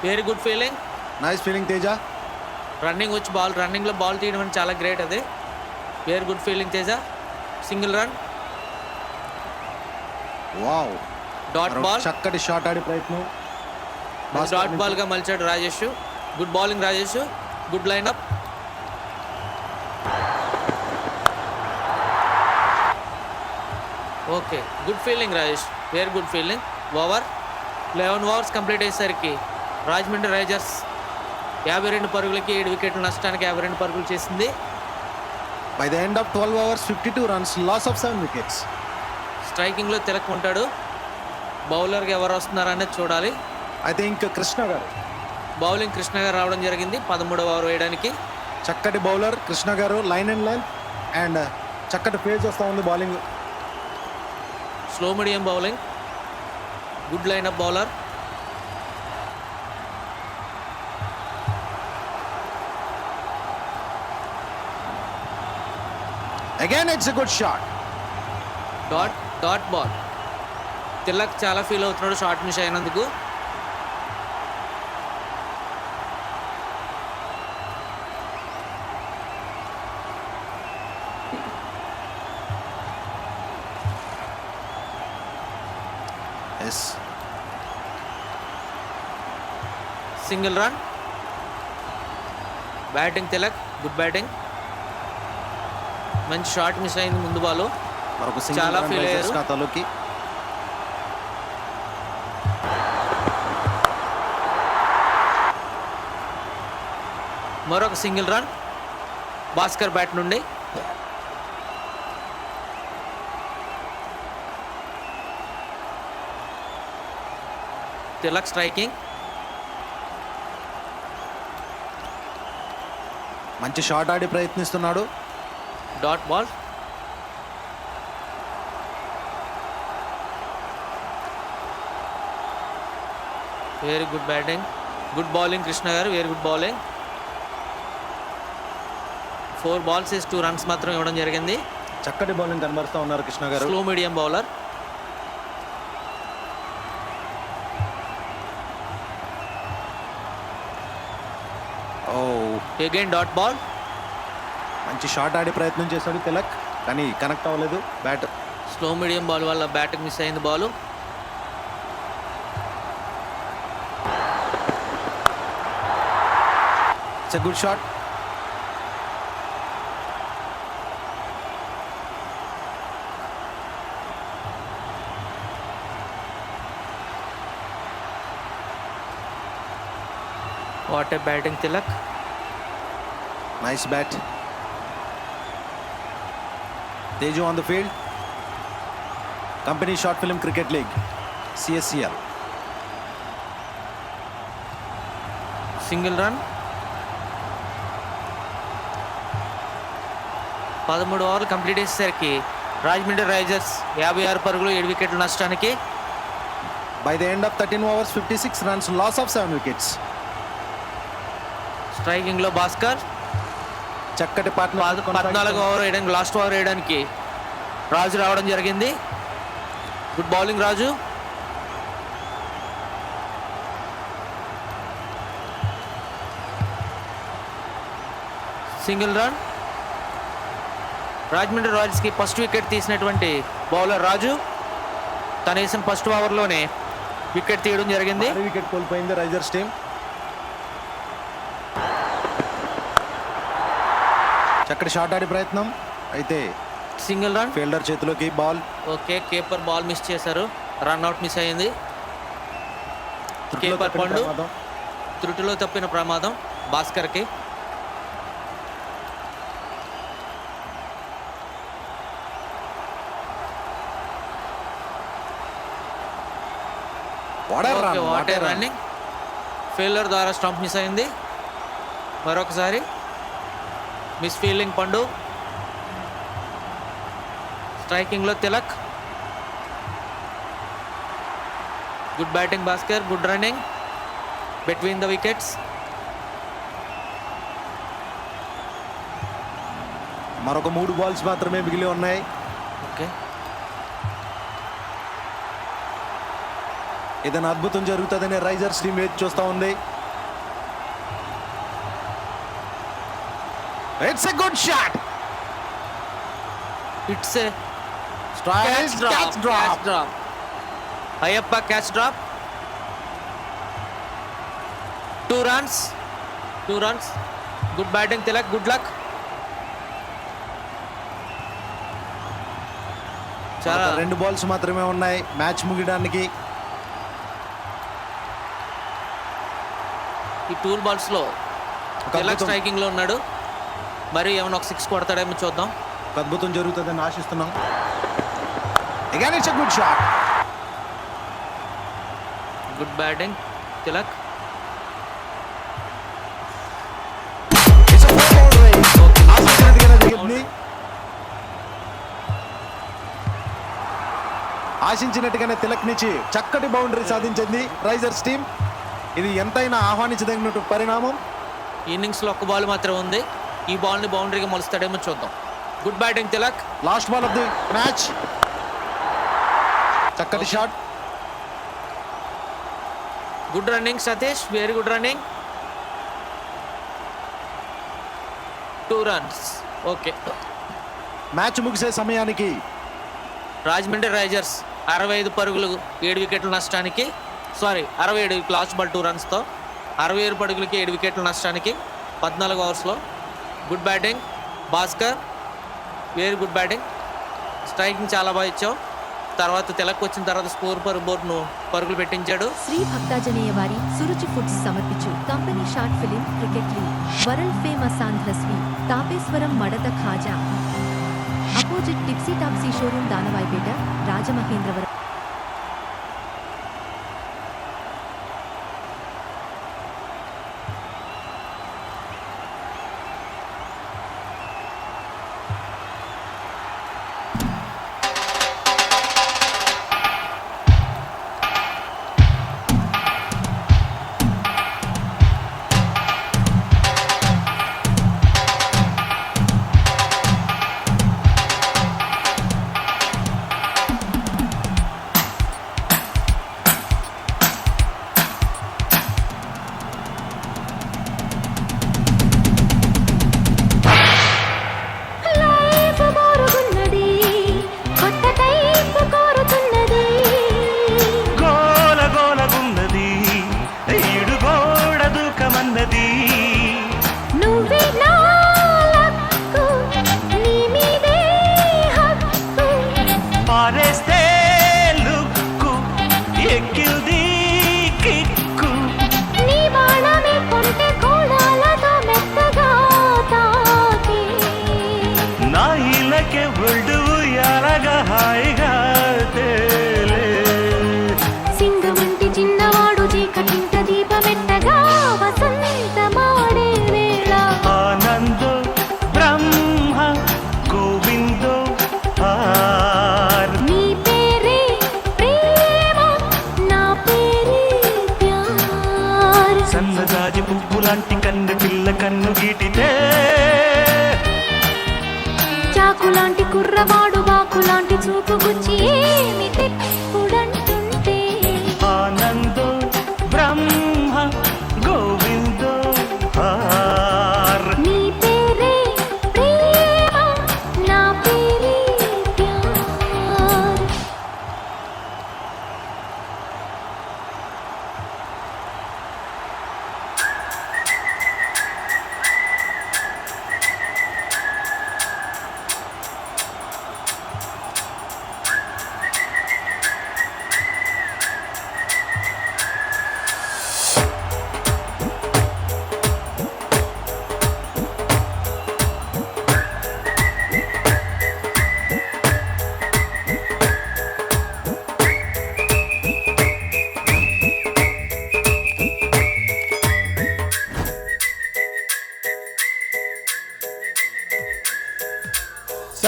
very good fielding. Nice fielding Teja. Running వచ్చి బాల్, రన్నింగ్లో బాల్ తీయడం అంటే చాలా గ్రేట్ అది. Very good fielding Teja. Single run. Wow, dot ball. చక్కటి shot ఆడే ప్రయత్నం. డాట్ బాల్గా మలిచాడు Rajesh. Good bowling Rajesh. Good lineup. Okay, good fielding Rajesh, very good fielding. Over 11 overs complete అయ్యేసరికి రాజమండ్రి రైజర్స్ 52 పరుగులకి 7 వికెట్ల నష్టానికి 52 పరుగులు చేసింది. By the end of 12 overs 52 runs, loss of 7 wickets. స్ట్రైకింగ్లో తిలక్ ఉంటాడు. బౌలర్గా ఎవరు వస్తున్నారనేది చూడాలి. ఐ థింక్ కృష్ణ గారు. బౌలింగ్ కృష్ణ గారు రావడం జరిగింది 13వ ఓవర్ వేయడానికి. చక్కటి bowler Krishna garu. Line and length and చక్కటి పేజ్ వస్తూ ఉంది bowling. Slow medium bowling. Good line up bowler. Again it's a good shot. Dot ball. Tilak చాలా ఫీల్ అవుతున్నాడు షార్ట్ మిస్ అయినందుకు. Yes, single run. Batting Tilak, good batting. మంచి షాట్ మిస్ అయింది ముందు ball. మరొక చాలా feel రైజర్స్ అయ్యారు. ఖాతాలోకి. మరొక సింగిల్ రన్ భాస్కర్ బ్యాట్ నుండి. తిలక్ స్ట్రైకింగ్. మంచి షాట్ ఆడి ప్రయత్నిస్తున్నాడు. Dot ball. Very good batting. Good bowling Krishna గారు, very good bowling. 4 balls 2 runs మాత్రం ఇవ్వడం జరిగింది. చక్కటి బౌలింగ్ కనబరుస్తూ ఉన్నారు కృష్ణ గారు. Slow medium bowler. Oh, again dot ball. మంచి షాట్ ఆడే ప్రయత్నం చేశాడు తిలక్, కానీ కనెక్ట్ అవ్వలేదు బ్యాట్. స్లో మీడియం బాల్ వల్ల బ్యాట్కి మిస్ అయింది ball. It's a good shot. What A batting Tilak. Nice bat. Teju on the field. Company short film cricket league CSCL. Single run. 13 ఓవర్లు complete చేసేసరికి రాజమండ్రి రైజర్స్ 56 పరుగులు 7 వికెట్ల నష్టానికి. By the end of 13 overs 56 runs, loss of 7 wickets. స్ట్రైకింగ్లో భాస్కర్. చక్కటి partner. 14వ over వేయడానికి, last over వేయడానికి రాజు రావడం జరిగింది. Good bowling Raju. Single run. Rajahmundry రాయల్స్కి ఫస్ట్ వికెట్ తీసినటువంటి బౌలర్ రాజు తన వేసిన ఫస్ట్ ఓవర్లోనే వికెట్ తీయడం జరిగింది. వికెట్ కోల్పోయింది రైజర్స్ టీం. చక్కటి షాట్ ఆడే ప్రయత్నం, అయితే సింగిల్ రన్. ఫీల్డర్ చేతిలోకి ball. Okay, keeper ball miss చేశారు. రన్అట్ మిస్ అయింది. కీపర్ పండు. త్రుటిలో తప్పిన ప్రమాదం భాస్కర్కి. What a running. ఫీల్డర్ ద్వారా స్టంప్ మిస్ అయింది. మరొకసారి మిస్ ఫీల్డింగ్ పండు. స్ట్రైకింగ్లో Tilak. Good batting Bhaskar. Good running between the wickets. మరొక 3 బాల్స్ మాత్రమే మిగిలి ఉన్నాయి. ఓకే, ఏదైనా అద్భుతం జరుగుతుందని రైజర్స్ టీం వేచి చూస్తూ ఉంది. It's a good shot. It's a strike drop. Ayyappa catch drop. 2 runs. Good batting Tilak. Good luck. చాలా 2 బాల్స్ మాత్రమే ఉన్నాయి మ్యాచ్ ముగియడానికి. ఈ 2 బాల్స్లో తిలక్ స్ట్రైకింగ్లో ఉన్నాడు. మరి ఏమైనా ఒక 6 కొడతాడేమో చూద్దాం. ఒక అద్భుతం జరుగుతుందని ఆశిస్తున్నాం. Again it's a good shot. Good batting Tilak. ఆశించినట్టుగానే తిలక్ నుంచి చక్కటి బౌండరీ సాధించింది రైజర్స్ టీం. ఇది ఎంతైనా ఆహ్వానించదగిన పరిణామం. ఇన్నింగ్స్లో 1 బాల్ మాత్రమే ఉంది. ఈ బాల్ని బౌండరీగా మలుస్తాడేమో చూద్దాం. Good batting Tilak. Last ball of the match. చక్కటి shot. Good running Satish. Very good running. 2 runs. Okay, match ముగిసే సమయానికి రాజమండ్రి రైజర్స్ 65 పరుగులు 7 వికెట్ల నష్టానికి 67 లాస్ట్ బాల్ 2 runsతో 67 పరుగులకి 7 వికెట్ల నష్టానికి 14 ఓవర్స్లో. Good batting Bhaskar. Very good batting. Striking చాలా బాగా ఇచ్చావు. తర్వాత తిలక్ వచ్చిన తర్వాత స్కోర్ బోర్డును పరుగులు పెట్టించాడు. శ్రీ భక్తాజనేయ వారి సురుచి ఫుడ్స్ సమర్పించు company short film cricket league world famous ఆంధ్రస్వి తాపేశ్వరం మడత ఖాజా అపోజిట్ టిప్సీ టాప్సీ షోరూమ్ దానవాయిపేట రాజమహేంద్రవరం.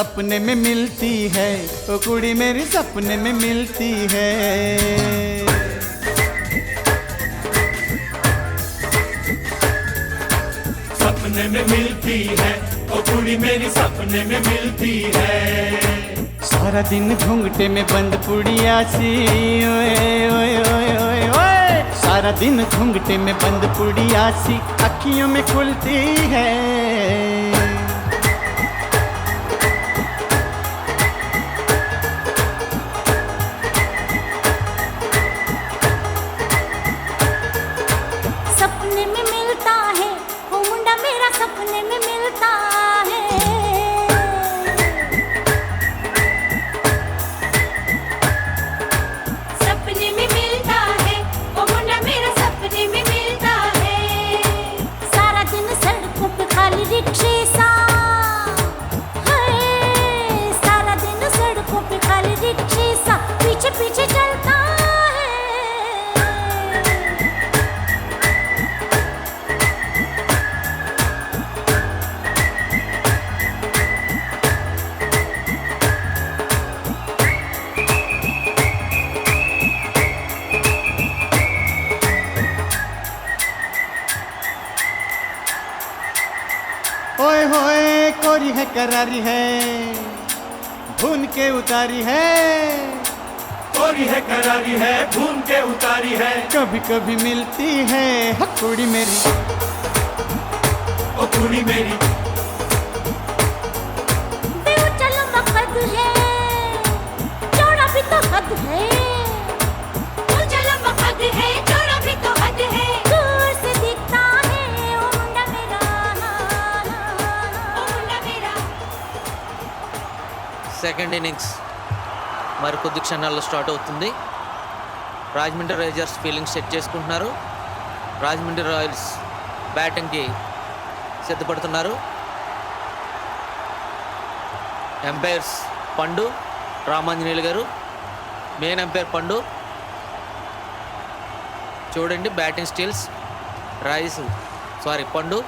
सपने में मिलती है, ओ कुड़ी मेरी सपने में मिलती है। सपने में मिलती है, ओ कुड़ी मेरी सपने में मिलती है। सारा दिन घूंघटे में बंद पुड़िया सी, ओए ओए ओए ओए ओए। सारा दिन घूंघटे में बंद पुड़िया सी अखियों में खुलती है। सपने में मिलता है वो मुंडा मेरा, सपने में मिलता है। सपने में मिलता है वो मुंडा मेरा, सपने में मिलता है। सारा दिन सड़कों पे खाली रिक्शे सा है, सारा दिन सड़कों पे खाली रिक्शे सा पीछे पीछे चलता है। ओए होए कोरी है करारी है, भून के उतारी है। कोरी है करारी है, भून के उतारी है। कभी कभी मिलती है हा कुड़ी मेरी, ओ कुड़ी मेरी। बेउचल मकद है, चौड़ा भी तो हद है। चल मकद है, चौड़ा भी तो हद है। दूर से दिखता है ओ मुंडा मेरा, ओ मुंडा मेरा। సెకండ్ ఇన్నింగ్స్ మరి కొద్ది క్షణాల్లో స్టార్ట్ అవుతుంది. రాజమండ్రి రైజర్స్ ఫీలింగ్స్ సెట్ చేసుకుంటున్నారు. రాజమండ్రి రాయల్స్ బ్యాటింగ్కి సిద్ధపడుతున్నారు. ఎంపైర్స్ పండు, రామాంజనేయులు గారు. మెయిన్ ఎంపైర్ పండు. చూడండి బ్యాటింగ్ స్టిల్స్. పండు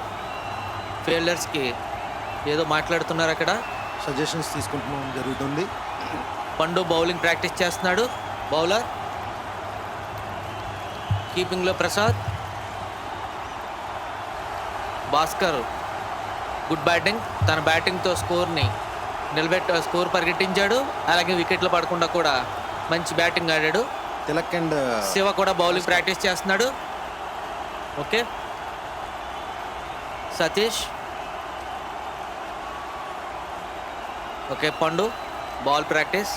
ఫీల్డర్స్కి ఏదో మాట్లాడుతున్నారు అక్కడ. సజెషన్స్ తీసుకుంటున్నాం జరుగుతుంది. పండు బౌలింగ్ ప్రాక్టీస్ చేస్తున్నాడు. బౌలర్ కీపింగ్లో ప్రసాద్. Bhaskar good batting. తన బ్యాటింగ్తో స్కోర్ పరిగెట్టించాడు. అలాగే వికెట్లు పడకుండా కూడా మంచి బ్యాటింగ్ ఆడాడు. తిలక్ అండ్ శివ కూడా బౌలింగ్ ప్రాక్టీస్ చేస్తున్నాడు. ఓకే సతీష్. ఓకే పండు బాల్ ప్రాక్టీస్.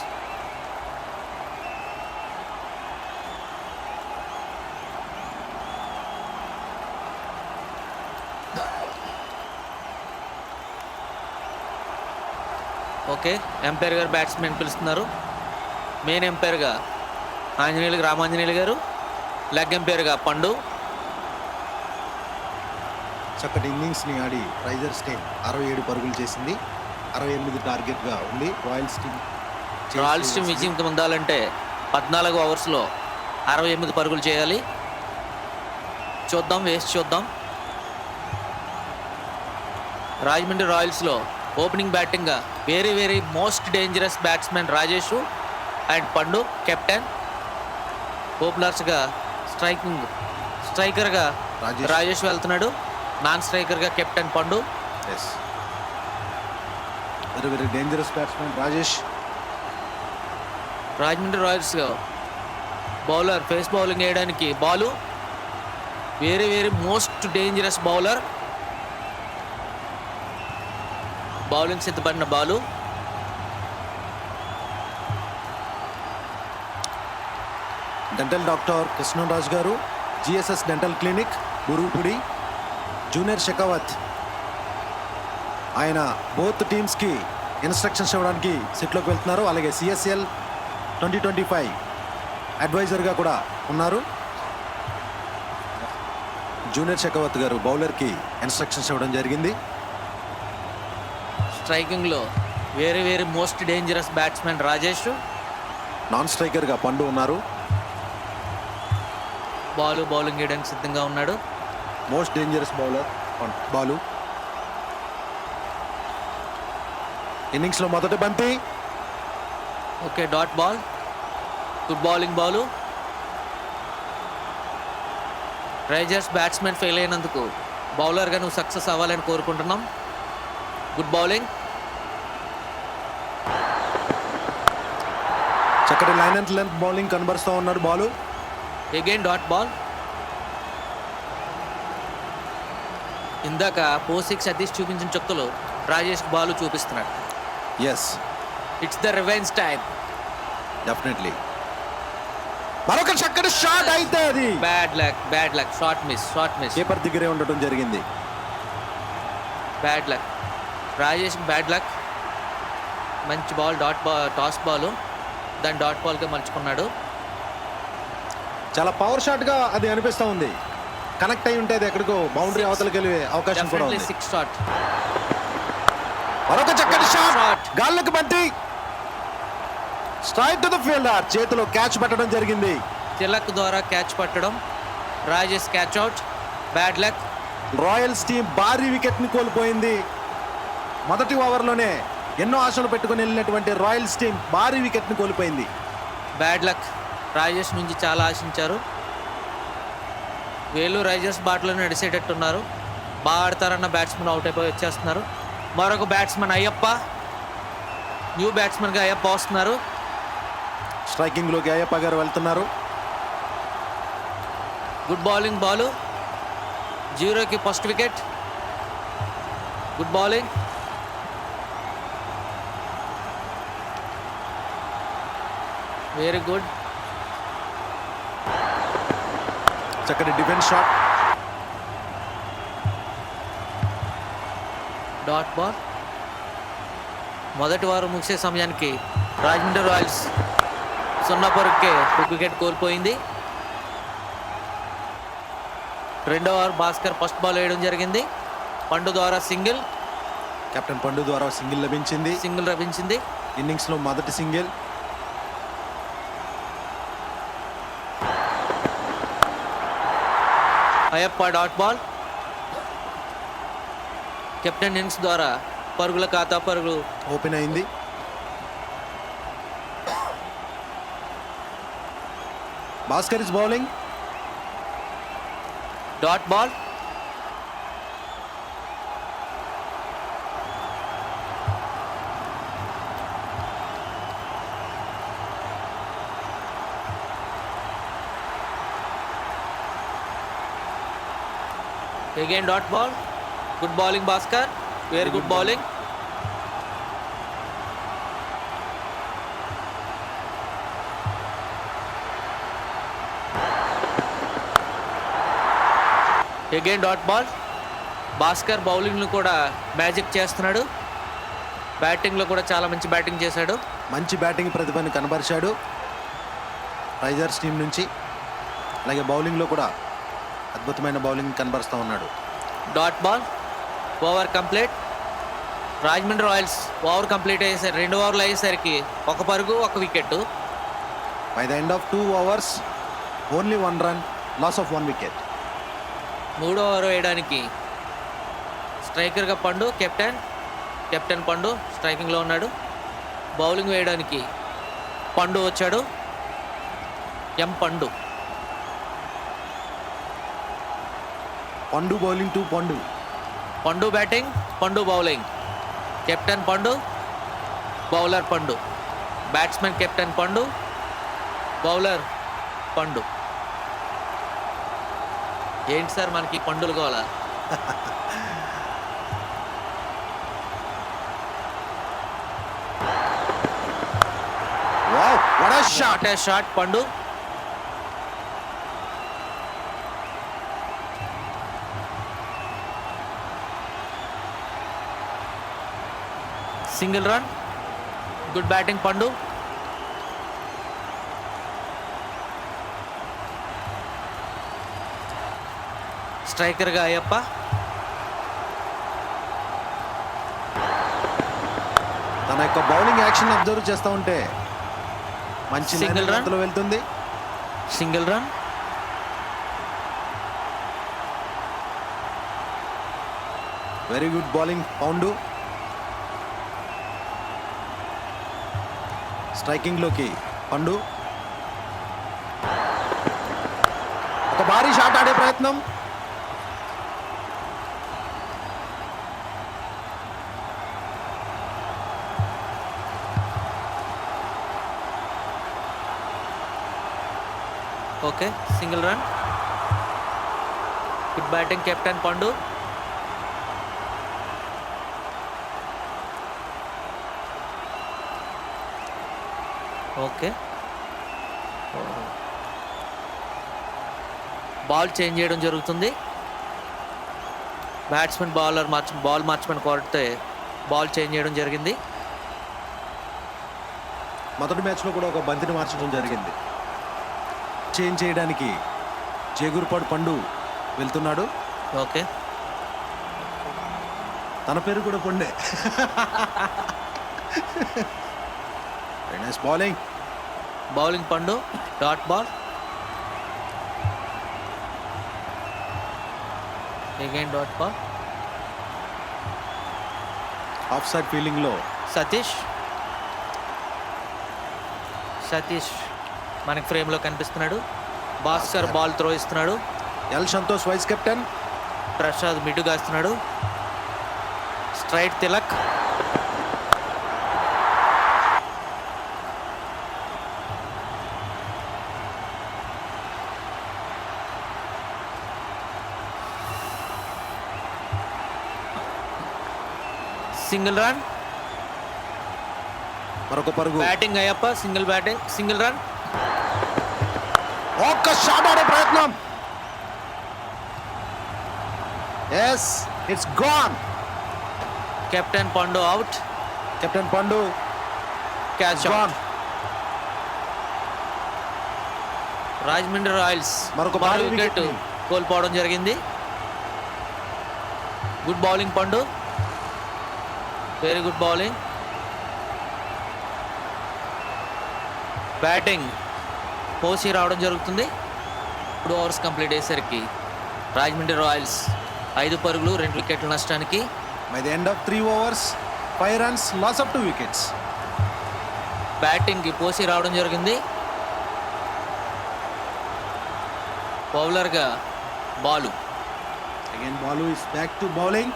ఓకే ఎంపైర్ గారు బ్యాట్స్మెన్ పిలుస్తున్నారు. మెయిన్ ఎంపైర్గా రామాంజనేయులు గారు. లెగ్ ఎంపైర్గా పండు. చక్కటి ఇన్నింగ్స్ని ఆడి రైజర్స్ టీం 67 పరుగులు చేసింది. 68 టార్గెట్గా ఉంది. రాయల్స్ టీం విజయం పొందాలంటే 14 ఓవర్స్లో 68 పరుగులు చేయాలి. చూద్దాం. రాజమండ్రి రాయల్స్లో ఓపెనింగ్ బ్యాటింగ్గా very most dangerous batsmen Rajesh and Pandu captain. ఓపెనర్స్గా స్ట్రైకర్గా రాజేష్ వెళ్తున్నాడు. నాన్ స్ట్రైకర్గా captain Pandu. Very dangerous batsmen Rajesh. Rajahmundry royals bowler pace bowling వేయడానికి Balu very most dangerous bowler. Bowling సిద్ధపడిన బాలు. డెంటల్ డాక్టర్ కృష్ణరాజు గారు, GSS dental clinic Gurupudi, junior Shekhawat. ఆయన బోత్ టీమ్స్కి ఇన్స్ట్రక్షన్స్ ఇవ్వడానికి సెట్లోకి వెళ్తున్నారు. అలాగే సిఎస్ఎల్ 2025 అడ్వైజర్గా కూడా ఉన్నారు. జూనియర్ షెకావత్ గారు బౌలర్కి ఇన్స్ట్రక్షన్స్ ఇవ్వడం జరిగింది. స్ట్రైకింగ్లో very most dangerous batsmen Rajesh. Non స్ట్రైకర్గా పండు ఉన్నారు. బౌలింగ్ వేయడానికి సిద్ధంగా ఉన్నాడు. Most dangerous bowler Balu. ఇన్నింగ్స్లో మొదటి బంతి. Okay, dot ball. Good bowling Balu. Risers batsmen fail అయినందుకు బౌలర్గా నువ్వు సక్సెస్ అవ్వాలని కోరుకుంటున్నాం. Good bowling. చక్కటి లైన్ అండ్ లెంత్ బౌలింగ్ కనబరుస్తూ ఉన్నాడు బాలు. Again dot ball. ఇందాక పోసిక్ సతీష్ చూపించిన చుక్కలు రాజేష్ బాలు చూపిస్తున్నాడు. Yes, it's the revenge time. Definitely. మరొక చక్కటి షాట్ అయితే అది bad luck. Short miss. Keeper దగ్గరే ఉండటం జరిగింది. Bad luck. Rajesh bad luck. మంచి బాల్, టాస్ బాల్, దాన్ని డాట్ బాల్గా మలుచుకున్నాడు. చాలా పవర్ షాట్ గా అది అనిపిస్తూ ఉంది. కనెక్ట్ అయి ఉంటే అది ఎక్కడికో బౌండరీ అవతలకి వెళ్ళే అవకాశం కూడా ఉంది. 6 షాట్. మరొక చక్కటి షాట్, గాల్లోకి బంతి, స్ట్రైట్ టు ద ఫీల్డర్, చేతిలో క్యాచ్ పెట్టడం జరిగింది. తిలక్ ద్వారా క్యాచ్ పట్టడం, Rajesh catch out. Bad luck. Royals team భారీ వికెట్ ని కోల్పోయింది. మొదటి ఓవర్లోనే ఎన్నో ఆశలు పెట్టుకుని వెళ్ళినటువంటి రాయల్స్ టీం భారీ వికెట్ ని కోల్పోయింది. Bad luck. రాజేష్ నుంచి చాలా ఆశించారు. వీళ్ళు రైజర్స్ బాటలోనే నడిచేటట్టున్నారు. బాగా ఆడతారన్న బ్యాట్స్మెన్ అవుట్ అయిపోయి వచ్చేస్తున్నారు. మరొక బ్యాట్స్మెన్ అయ్యప్ప, న్యూ బ్యాట్స్మెన్గా అయ్యప్ప వస్తున్నారు. స్ట్రైకింగ్ లోకి అయ్యప్ప గారు వెళ్తున్నారు. Good bowling Balu. 0కి first wicket. Good bowling. Very good. చక్కటి డిఫెన్స్ షాట్. Dot ball. మొదటి వారం ముగిసే సమయానికి రాజమండ్రి రాయల్స్ 0 పరుగ్కే ఒక వికెట్ కోల్పోయింది. రెండో ఓవర్ భాస్కర్ ఫస్ట్ బాల్ వేయడం జరిగింది. పండు ద్వారా సింగిల్. కెప్టెన్ పండు ద్వారా సింగిల్ లభించింది. ఇన్నింగ్స్ లో మొదటి single. Ayyappa dot ball. Captain innings ద్వారా పరుగుల ఖాతా పరుగులు ఓపెన్ అయింది. Bhaskar is bowling. Dot ball. Again dot ball. Good bowling Bhaskar. Very good bowling. Again dot ball. Bhaskar బౌలింగ్లో కూడా మ్యాజిక్ చేస్తున్నాడు. బ్యాటింగ్లో కూడా చాలా మంచి బ్యాటింగ్ చేశాడు. మంచి బ్యాటింగ్ ప్రతిభను కనబరిచాడు రైజర్స్ టీం నుంచి. అలాగే బౌలింగ్లో కూడా అద్భుతమైన బౌలింగ్ కనబరుస్తూ ఉన్నాడు. Dot ball. Over complete. Rajahmundry Royals over complete అయ్యేసరికి 2 ఓవర్లు అయ్యేసరికి 1 పరుగు 1 wicket. By the end of 2 overs only 1 run, loss of 1 wicket. 3వ ఓవర్ వేయడానికి స్ట్రైకర్గా పండు, కెప్టెన్ పండు స్ట్రైకింగ్లో ఉన్నాడు. బౌలింగ్ వేయడానికి పండు వచ్చాడు. పండు బౌలింగ్ టు పండు బ్యాటింగ్, పండు బౌలింగ్. కెప్టెన్ పండు, బౌలర్ పండు. బ్యాట్స్మెన్ కెప్టెన్ పండు, బౌలర్ పండు. ఏంటి సార్ మనకి పండులు కావాలా? షాట్ పండు. Single run. గుడ్ బ్యాటింగ్ పండు. స్ట్రైకర్గా అయ్యప్ప. తన యొక్క బౌలింగ్ యాక్షన్ అబ్జర్వ్ చేస్తూ ఉంటే మంచి సింగిల్ రన్ వెళ్తుంది. Single run. Very good bowling Pandu. స్ట్రైకింగ్లోకి పండు. ఒక భారీ షాట్ ఆడే ప్రయత్నం. Okay, single run. Good batting captain Pandu. Okay, ball change చేయడం జరుగుతుంది. బ్యాట్స్మెన్ బాల్ మార్చమని కోరితే బాల్ చేంజ్ చేయడం జరిగింది. మొదటి మ్యాచ్లో కూడా ఒక బంతిని మార్చడం జరిగింది. చేంజ్ చేయడానికి జేగురుపాడు పండు వెళ్తున్నాడు. ఓకే, తన పేరు కూడా పండే. Very nice bowling. Bowling Pandu. Dot ball. Again dot ball. Off side ఫీల్డింగ్లో సతీష్ మనకి ఫ్రేమ్లో కనిపిస్తున్నాడు. భాస్కర్ బాల్ త్రో ఇస్తున్నాడు. L Santosh vice captain. Prasad మిడ్డుగా ఇస్తున్నాడు. స్ట్రైట్ తిలక్. Single run. మరొక పరుగు. బ్యాటింగ్ అయ్యప్ప. Single run. ఒక్క షాట్ ఆడే ప్రయత్నం. Yes, it's gone. Captain Pandu out. Captain Pandu catch gone. Rajahmundry royals మరొక మరో భారీ వికెట్ వికెట్ని కోల్పోవడం జరిగింది. Good bowling Pandu. Very good bowling. Batting పోసి రావడం జరుగుతుంది. 2 ఓవర్స్ కంప్లీట్ అయ్యేసరికి రాజమండ్రి రాయల్స్ 5 పరుగులు 2 వికెట్ల నష్టానికి. By the end of 3 overs 5 runs, loss of 2 wickets. బ్యాటింగ్కి పోసి రావడం జరిగింది. బౌలర్గా Balu. Again Balu is back to bowling.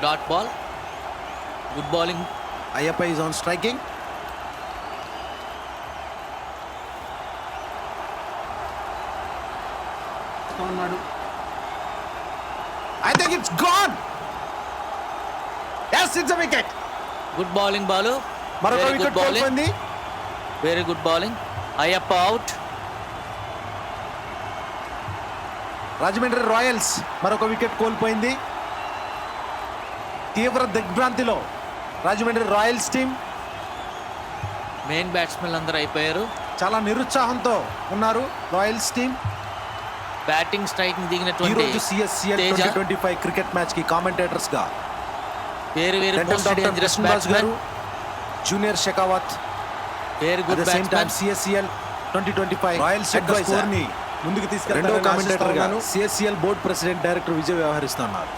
Dot ball. Good bowling. Ayappa is on striking. I think it's gone. Yes, it's a wicket. Good bowling Balu. మరొక very wicket good bowling. కోల్పోయింది. Very good bowling. Ayyappa out. Rajahmundry royals మరొక wicket కోల్పోయింది. తీవ్ర దిగ్భ్రాంతిలో Rajahmundry royals team. Main batsmen అందరూ అయిపోయారు. చాలా నిరుత్సాహంతో ఉన్నారు రాయల్స్ టీం. బ్యాటింగ్ స్ట్రైకింగ్ ఈ దిగినటువంటి రోజు CSCL తేజ 2025 క్రికెట్ మ్యాచ్ కి కామెంటేటర్స్ గా very most doctor dangerous Krishnaraju batsmen. గారు, junior Shekhawat. Very at good the same time batsmen. CSCL 2025 royals యొక్క స్కోర్ ని ముందుకు తీసుకెళ్తారని రెండో కామెంటేటర్ గా CSCL board president director Vijay వ్యవహరిస్తున్నారు.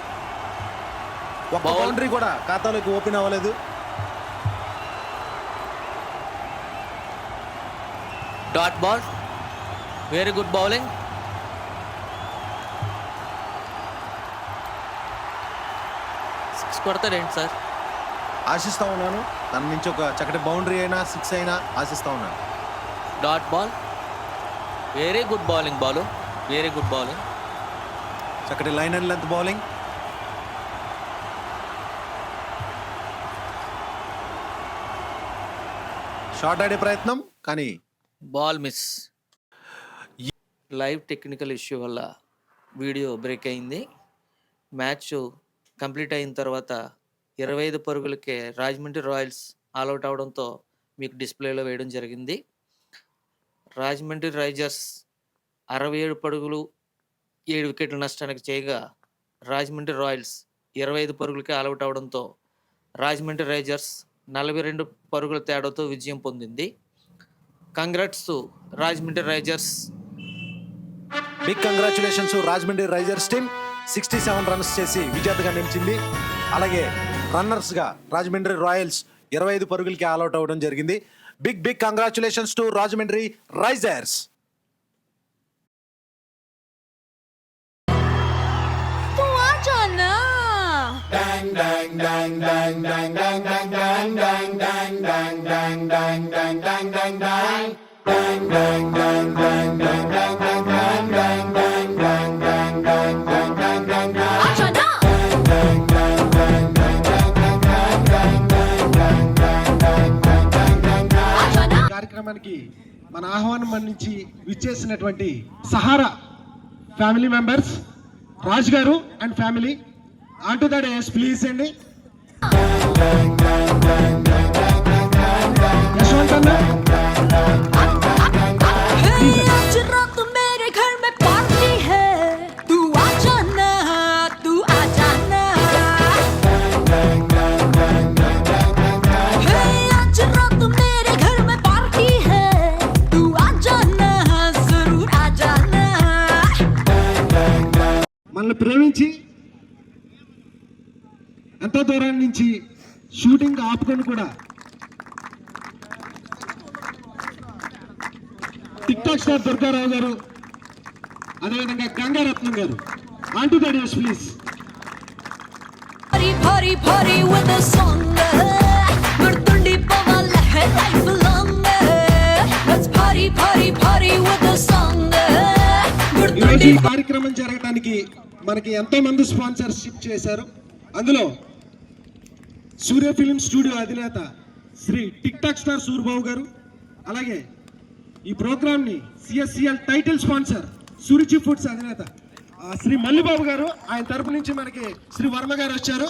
ఒక బౌండరీ కూడా ఖాతాలోకి ఓపెన్ అవ్వలేదు. Dot ball. Very good bowling. Six కొడతాడేంటి సార్? ఆశిస్తా ఉన్నాను తన నుంచి ఒక చక్కటి బౌండరీ అయినా 6 అయినా ఆశిస్తా ఉన్నాను. Dot ball. Very good bowling Balu. Very good bowling. చక్కటి line and length bowling. Short ఆడే ప్రయత్నం కానీ ball miss. Live technical issue వల్ల వీడియో బ్రేక్ అయింది. మ్యాచ్ కంప్లీట్ అయిన తర్వాత 25 పరుగులకే రాజమండ్రి రాయల్స్ ఆల్అవుట్ అవడంతో మీకు డిస్ప్లేలో వేయడం జరిగింది. రాజమండ్రి రైజర్స్ 67 పరుగులు 7 వికెట్ల నష్టానికి చేయగా రాజమండ్రి రాయల్స్ 25 పరుగులకే ఆల్అవుట్ అవడంతో రాజమండ్రి రైజర్స్ 42 పరుగుల తేడాతో విజయం పొందింది. Congrats Rajahmundry Risers big congratulations Rajahmundry Risers team 67 runs చేసి విజేతగా నిలిచింది. అలాగే రన్నర్స్గా రాజమండ్రి రాయల్స్ 25 పరుగులకి ఆల్అౌట్ అవ్వడం జరిగింది. Big congratulations to Rajahmundry Risers. కార్యక్రమానికి మన ఆహ్వానం మన్నించి విచ్చేసినటువంటి సహారా ఫ్యామిలీ మెంబర్స్ రాజ్ గారు and family on to the days please అండి. యశ్వంత్ అన్న మనల్ని ప్రేమించి ఎంతో దూరం నుంచి షూటింగ్ ఆపుకొని కూడా టిక్ టాక్ స్టార్ దుర్గారావు గారు, అదేవిధంగా గంగారత్నం గారు on to the days please. ఈరోజు ఈ కార్యక్రమం జరగడానికి మనకి ఎంతో మంది స్పాన్సర్షిప్ చేశారు. అందులో సూర్య ఫిలిం స్టూడియో అధినేత Shri TikTok star Suryababu garu, అలాగే ఈ ప్రోగ్రామ్ని CSCL title sponsor Suruchi Foods అధినేత శ్రీ మల్లిబాబు గారు, ఆయన తరపు నుంచి మనకి శ్రీ వర్మ గారు వచ్చారు.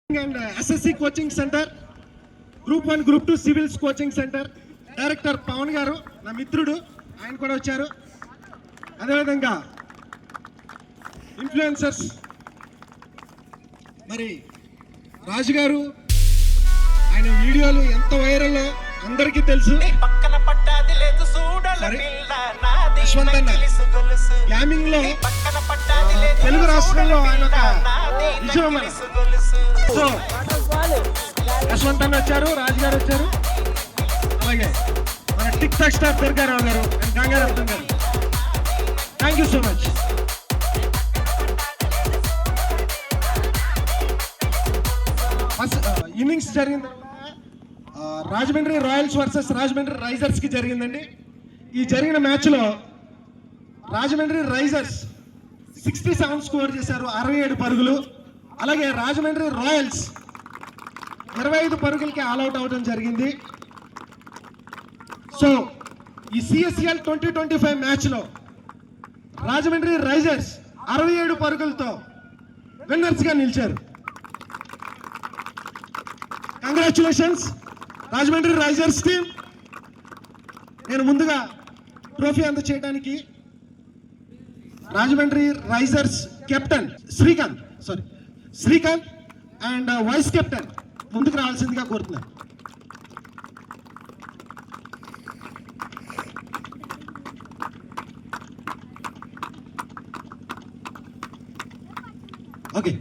And SSC coaching centre, group 1 group 2 civils coaching centre director Pavan గారు, నా మిత్రుడు, ఆయన కూడా వచ్చారు. అదేవిధంగా ఇన్ఫ్లుయెన్సర్స్ మరి రాజు గారు, ఆయన వీడియోలు ఎంత వైరల్ అందరికీ తెలుసు. యశ్వంత్ అన్న గ్యామింగ్ లో తెలుగు రాష్ట్రంలో ఆయన ఒక విజయం. సో యశ్వంత్ అన్న వచ్చారు, రాజు గారు వచ్చారు, అలాగే మన tick talk star Durgarao garu and Gangaratnam గారు. Thank you so much. Innings జరిగింది Rajahmundry royals versus Rajahmundry risers కి జరిగిందండి. ఈ జరిగిన మ్యాచ్ లో రాజమండ్రి రైజర్స్ 67 స్కోర్ చేశారు, 67 పరుగులు. అలాగే రాజమండ్రి రాయల్స్ 25 పరుగులకి ఆల్అౌట్ అవడం జరిగింది. సో ఈ సిఎస్సిఎల్ 2025 మ్యాచ్ లో రాజమండ్రి రైజర్స్ 67 పరుగులతో విన్నర్స్ గా నిలిచారు. Congratulations Rajahmundry Risers team. నేను ముందుగా ట్రోఫీ అందచేయడానికి Rajahmundry risers captain Srikanth and vice captain ముందుకు రావాల్సిందిగా కోరుతున్నాను. Okay,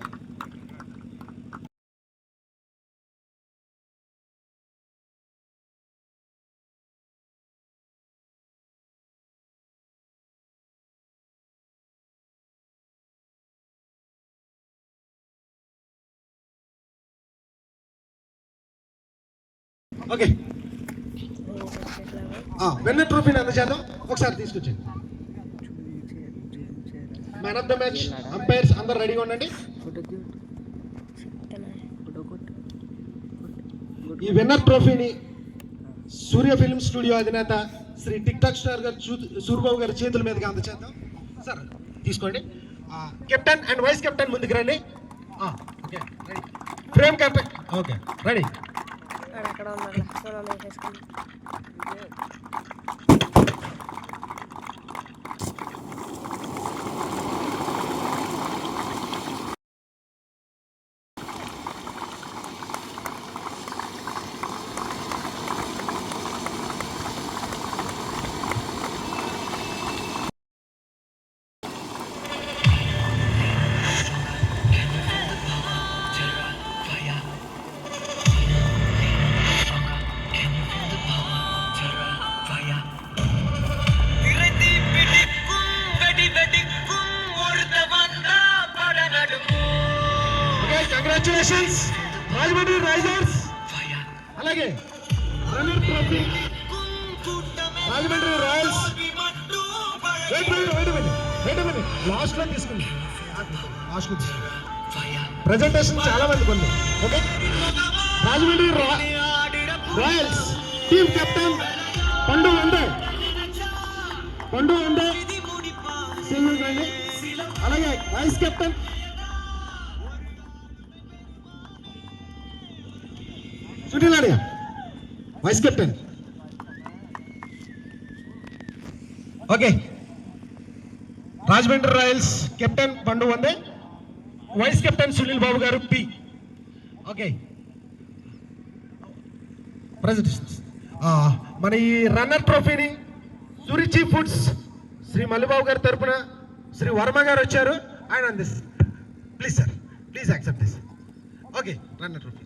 okay. విన్నర్ ట్రోఫీని అందజేద్దాం. ఒకసారి తీసుకొచ్చాను. Man of the match umpires అందరు రెడీగా ఉండండి. ఈ విన్నర్ ట్రోఫీని సూర్య ఫిల్మ్ స్టూడియో అధినేత శ్రీ టిక్ టాక్ స్టార్ గారు సూర్యబాబు గారి చేతుల మీదుగా అందజేద్దాం. సార్ తీసుకోండి. కెప్టెన్ అండ్ వైస్ కెప్టెన్ ముందుకు రండి. Okay, frame captain. Okay, ready. Congratulations Rajahmundry risers. అలాగే runner trophy Rajahmundry royals. Last లో తీసుకుంది, లాస్ట్ లో ప్రెజెంటేషన్ చాలా మంది కొంది. Okay, Rajahmundry royals team captain Pandu వందే. అలాగే వైస్ కెప్టెన్ సునీల్ అడియా, vice captain. Okay, Rajahmundry royals captain Pandu వందే, వైస్ కెప్టెన్ సునీల్ బాబు గారు పి. Okay, presentations. మన ఈ రన్నర్ ట్రోఫీని సురుచి ఫుడ్స్ శ్రీ మల్లిబాబు గారి తరపున శ్రీ వర్మ గారు వచ్చారు. ఆయన అందిస్తారు. Please sir, please accept this. Okay, runner trophy.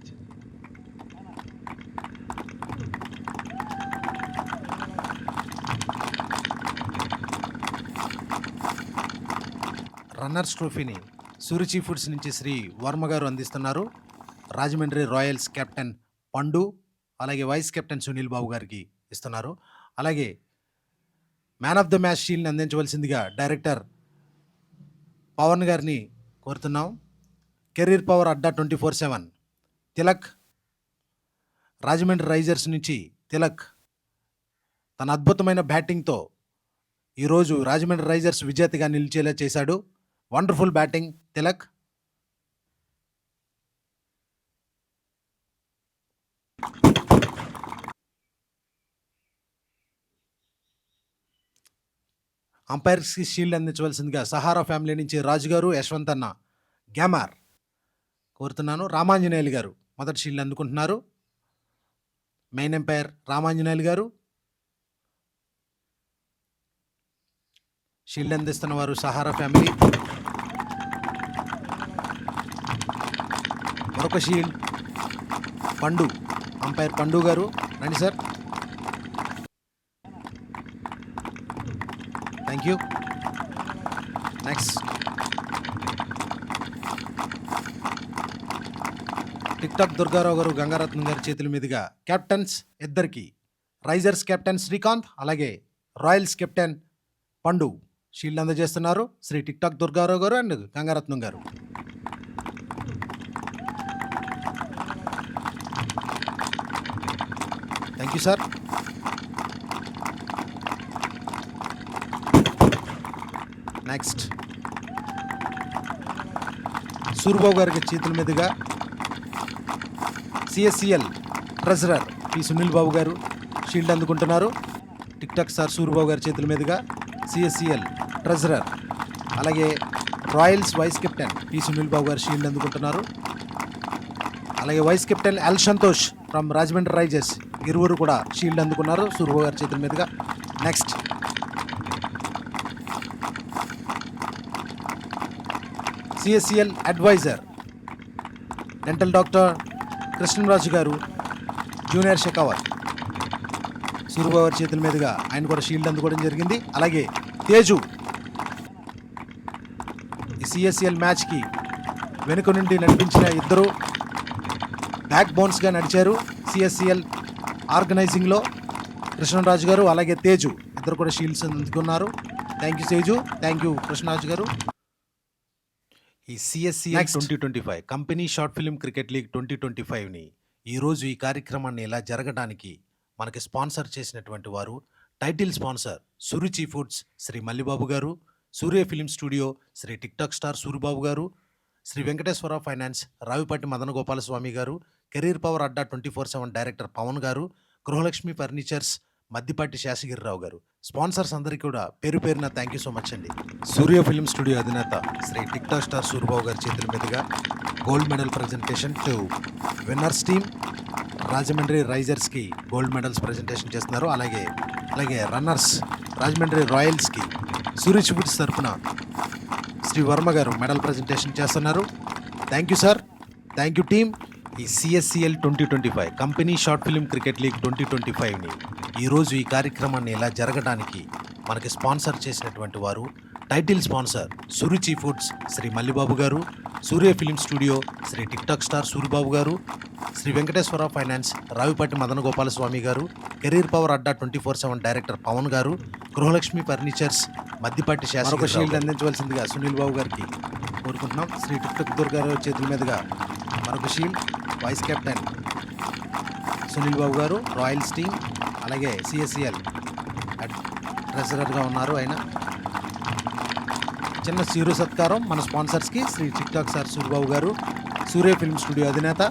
Runners ట్రోఫీని సురుచి ఫుడ్స్ నుంచి శ్రీ వర్మ గారు అందిస్తున్నారు. రాజమండ్రి రాయల్స్ కెప్టెన్ పండు, అలాగే వైస్ కెప్టెన్ సునీల్ బాబు గారికి ఇస్తున్నారు. అలాగే మ్యాన్ ఆఫ్ ద మ్యాచ్ షీల్డ్ని అందించవలసిందిగా డైరెక్టర్ పవన్ గారిని కోరుతున్నాం. Career power Adda 24/7 Tilak, Rajahmundry risers నుంచి తిలక్ తన అద్భుతమైన బ్యాటింగ్తో ఈరోజు రాజమండ్రి రైజర్స్ విజేతగా నిలిచేలా చేశాడు. Wonderful batting Tilak. అంపైర్స్కి షీల్డ్ అందించవలసిందిగా సహారా ఫ్యామిలీ నుంచి రాజు గారు, యశ్వంత్ అన్న, గ్యామర్ కోరుతున్నాను. రామాంజనేయులు గారు మొదటి షీల్డ్ అందుకుంటున్నారు. మెయిన్ ఎంపైర్ రామాంజనేయులు గారు. షీల్డ్ అందిస్తున్న వారు సహారా ఫ్యామిలీ. మరొక షీల్డ్ పండు, అంపైర్ పండు గారు. రండి sir. Thank you. Next TikTok Durgarao గారు, గంగారత్నం గారి చేతుల మీదుగా కెప్టెన్స్ ఇద్దరికి, రైజర్స్ కెప్టెన్ శ్రీకాంత్, అలాగే రాయల్స్ కెప్టెన్ పండు షీల్డ్ అందజేస్తున్నారు శ్రీ టిక్టాక్ దుర్గారావు గారు అండ్ గంగారత్నం గారు. Thank you sir. Next Suryababu గారికి చేతుల మీదుగా CSCL treasurer P Sunil Babu గారు షీల్డ్ అందుకుంటున్నారు. టిక్టాక్ స్టార్ సూర్యబాబు గారి చేతుల మీదుగా సిఎస్సిఎల్ ట్రెజరర్, అలాగే royals vice captain P Sunil Babu గారు షీల్డ్ అందుకుంటున్నారు. అలాగే vice captain L Santosh from Rajahmundry risers ఇరువురు కూడా షీల్డ్ అందుకున్నారు సూర్యబాబు గారి చేతుల మీదుగా. Next CSCL advisor dental doctor Krishnaraju గారు, జూనియర్ షెకావత్ సూర్యబాబు గారి చేతుల మీదుగా ఆయన కూడా షీల్డ్ అందుకోవడం జరిగింది. అలాగే తేజు ఈ సిఎస్సిఎల్ మ్యాచ్కి వెనుక నుండి నడిపించిన ఇద్దరు బ్యాక్ బోన్స్గా నడిచారు సిఎస్సిఎల్ ఆర్గనైజింగ్లో. కృష్ణరాజు గారు అలాగే తేజు ఇద్దరు కూడా షీల్డ్స్ అందుకున్నారు. Thank you Teju, thank you Krishnaraju గారు. ఈ CSCL 2025 company short film cricket league 2025ని ఈరోజు ఈ కార్యక్రమాన్ని ఇలా జరగడానికి మనకి స్పాన్సర్ చేసినటువంటి వారు title sponsor Suruchi foods Shri Mallibabu గారు, Surya film studio Shri TikTok star Suribabu గారు, శ్రీ వెంకటేశ్వర ఫైనాన్స్ రావిపాటి మదన గోపాలస్వామి గారు, career power Adda 24/7 director Pavan గారు, గృహలక్ష్మి ఫర్నిచర్స్ మద్దిపాటి శేషగిరిరావు గారు. స్పాన్సర్స్ అందరికీ కూడా పేరు పేరున థ్యాంక్ యూ సో మచ్ అండి. సూర్య ఫిలిం స్టూడియో అధినేత శ్రీ టిక్టాక్ స్టార్ సూరిబాబు గారి చేతుల మీదుగా gold medal presentation to winners team Rajahmundry రైజర్స్కి గోల్డ్ మెడల్స్ ప్రజెంటేషన్ చేస్తున్నారు. అలాగే రన్నర్స్ రాజమండ్రి రాయల్స్కి సూరిచ్ ఫుడ్స్ తరఫున శ్రీ వర్మ గారు మెడల్ ప్రజెంటేషన్ చేస్తున్నారు. Thank you sir, thank you team. ఈ CSCL 2025 company short film cricket league 2025ని ఈరోజు ఈ కార్యక్రమాన్ని ఇలా జరగడానికి మనకి స్పాన్సర్ చేసినటువంటి వారు title sponsor Suruchi foods Shri Mallibabu గారు, Surya film studio Shri TikTok star Suribabu గారు, శ్రీ వెంకటేశ్వర ఫైనాన్స్ రావిపాటి మదన గోపాలస్వామి గారు, career power Adda 24/7 director Pavan గారు, గృహలక్ష్మి ఫర్నిచర్స్ మద్దిపాటి శాసన షీల్డ్ అందించవలసిందిగా సునీల్ బాబు గారికి కోరుకుంటున్నాం. శ్రీ టిక్ టాక్ దుర్గారావు చేతుల మీదుగా మరొక shield vice captain Sunil Babu గారు, రాయల్స్ టీమ్, అలాగే సిఎస్సిఎల్ ట్రెజరర్గా ఉన్నారు ఆయన. చిన్న సీరు సత్కారం మన స్పాన్సర్స్కి Shri TikTok star Suribabu గారు, సూర్య ఫిల్మ్ స్టూడియో అధినేత,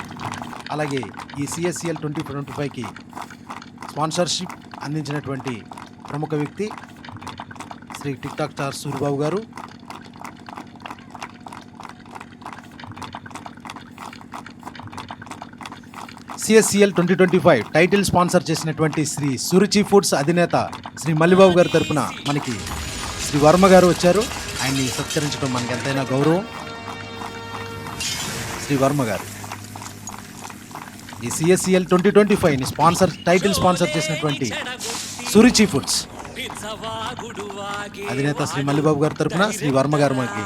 అలాగే ఈ సిఎస్సిఎల్ 2025కి స్పాన్సర్షిప్ అందించినటువంటి ప్రముఖ వ్యక్తి Shri TikTok star Suribabu garu. CSCL 2025 title sponsor చేసినటువంటి శ్రీ సురుచి ఫుడ్స్ అధినేత శ్రీ మల్లిబాబు గారి తరపున మనకి శ్రీ వర్మ గారు వచ్చారు. ఆయన్ని సత్కరించడం మనకి ఎంతైనా గౌరవం. శ్రీ వర్మ గారు ఈ సిఎస్సిఎల్ 2025ని టైటిల్ స్పాన్సర్ చేసినటువంటి సురుచి ఫుడ్స్ అధినేత శ్రీ మల్లిబాబు గారి తరపున శ్రీ వర్మ గారు మనకి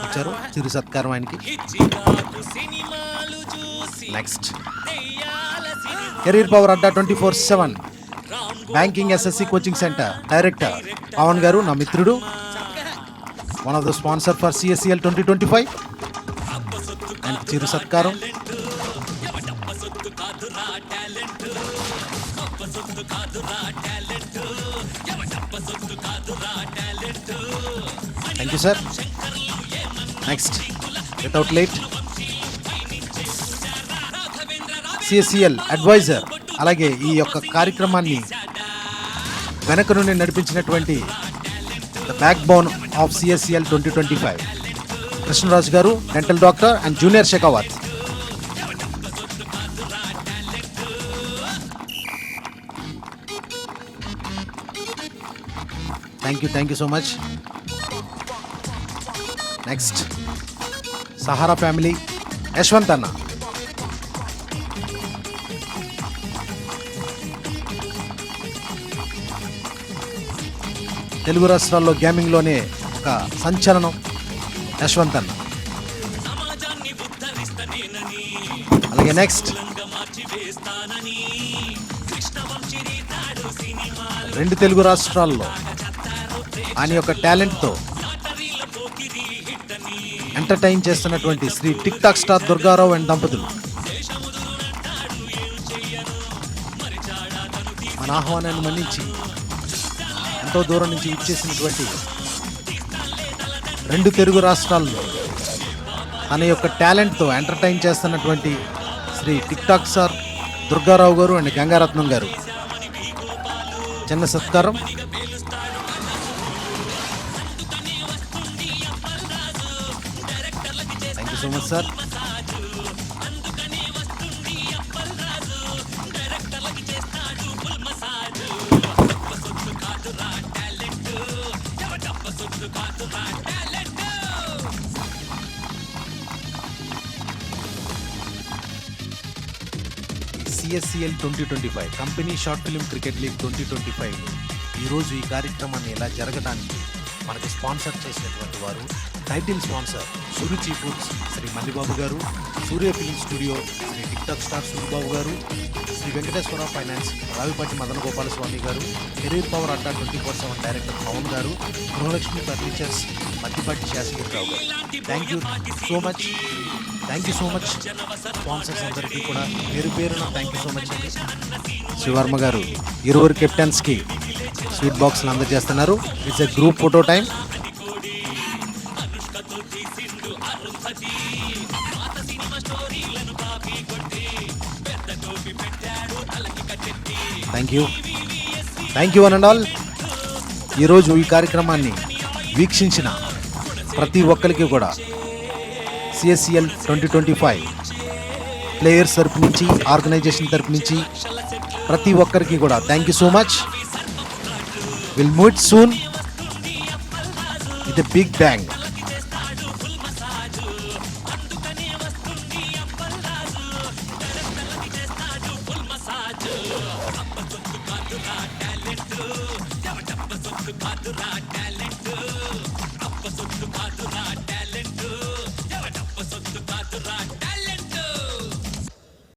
వచ్చారు. చిరు సత్కారం ఆయనకి. Next career power Adda 24/7 banking SSC coaching centre director Pavan గారు, నా మిత్రుడు, one of the sponsor for CSCL 2025. ఆయనకి చిరు సత్కారం. Thank you sir. నెక్స్ట్ వితౌట్ లేట్ సిఎస్సిఎల్ అడ్వైజర్, అలాగే ఈ యొక్క కార్యక్రమాన్ని వెనక నుండి నడిపించినటువంటి the backbone of CSCL 2025 Krishnaraju గారు, dental doctor and junior Shekhawat. Thank you so much. Next Sahara family Yashwant అన్న. తెలుగు రాష్ట్రాల్లో గేమింగ్లోనే ఒక సంచలనం యశ్వంత్ అన్న. అలాగే నెక్స్ట్ రెండు తెలుగు రాష్ట్రాల్లో ఆయన యొక్క టాలెంట్తో ఎంటర్టైన్ చేస్తున్నటువంటి Shri TikTok star Durgarao and దంపతులు మన ఆహ్వానాన్ని మన్నించి ఎంతో దూరం నుంచి ఇచ్చేసినటువంటి రెండు తెలుగు రాష్ట్రాల్లో తన యొక్క టాలెంట్తో ఎంటర్టైన్ చేస్తున్నటువంటి Shri TikTok star Durgarao garu and Gangaratnam garu చిన్న సత్కారం. Thank you so much sir. CSCL 2025 company short film cricket league 2025 ఈరోజు ఈ కార్యక్రమాన్ని ఇలా జరగడానికి మనకు స్పాన్సర్ చేసినటువంటి వారు title sponsor Suruchi foods Shri Mallibabu గారు, Surya film studio Shri TikTok star Suribabu గారు, శ్రీ వెంకటేశ్వర ఫైనాన్స్ రావిపాటి మదన గోపాలస్వామి గారు, career power Adda 24/7 director Pavan గారు, గృహలక్ష్మి ఫర్నిచర్స్ మద్దిపాటి శాసగిరిరావు గారు. Thank you so much sponsors అందరికీ కూడా పేరున థ్యాంక్ యూ సో మచ్ అండి. శ్రీవర్మ గారు ఇరువురు కెప్టెన్స్కి స్వీట్ బాక్స్లు అందజేస్తున్నారు. It's a group photo time. Thank you one and all. ఈరోజు ఈ కార్యక్రమాన్ని వీక్షించిన ప్రతి ఒక్కరికి కూడా సిఎస్సిఎల్ 2025 ప్లేయర్స్ తరపు నుంచి, ఆర్గనైజేషన్ తరపు నుంచి ప్రతి ఒక్కరికి కూడా thank you so much. Will meet soon with a big bang. Talent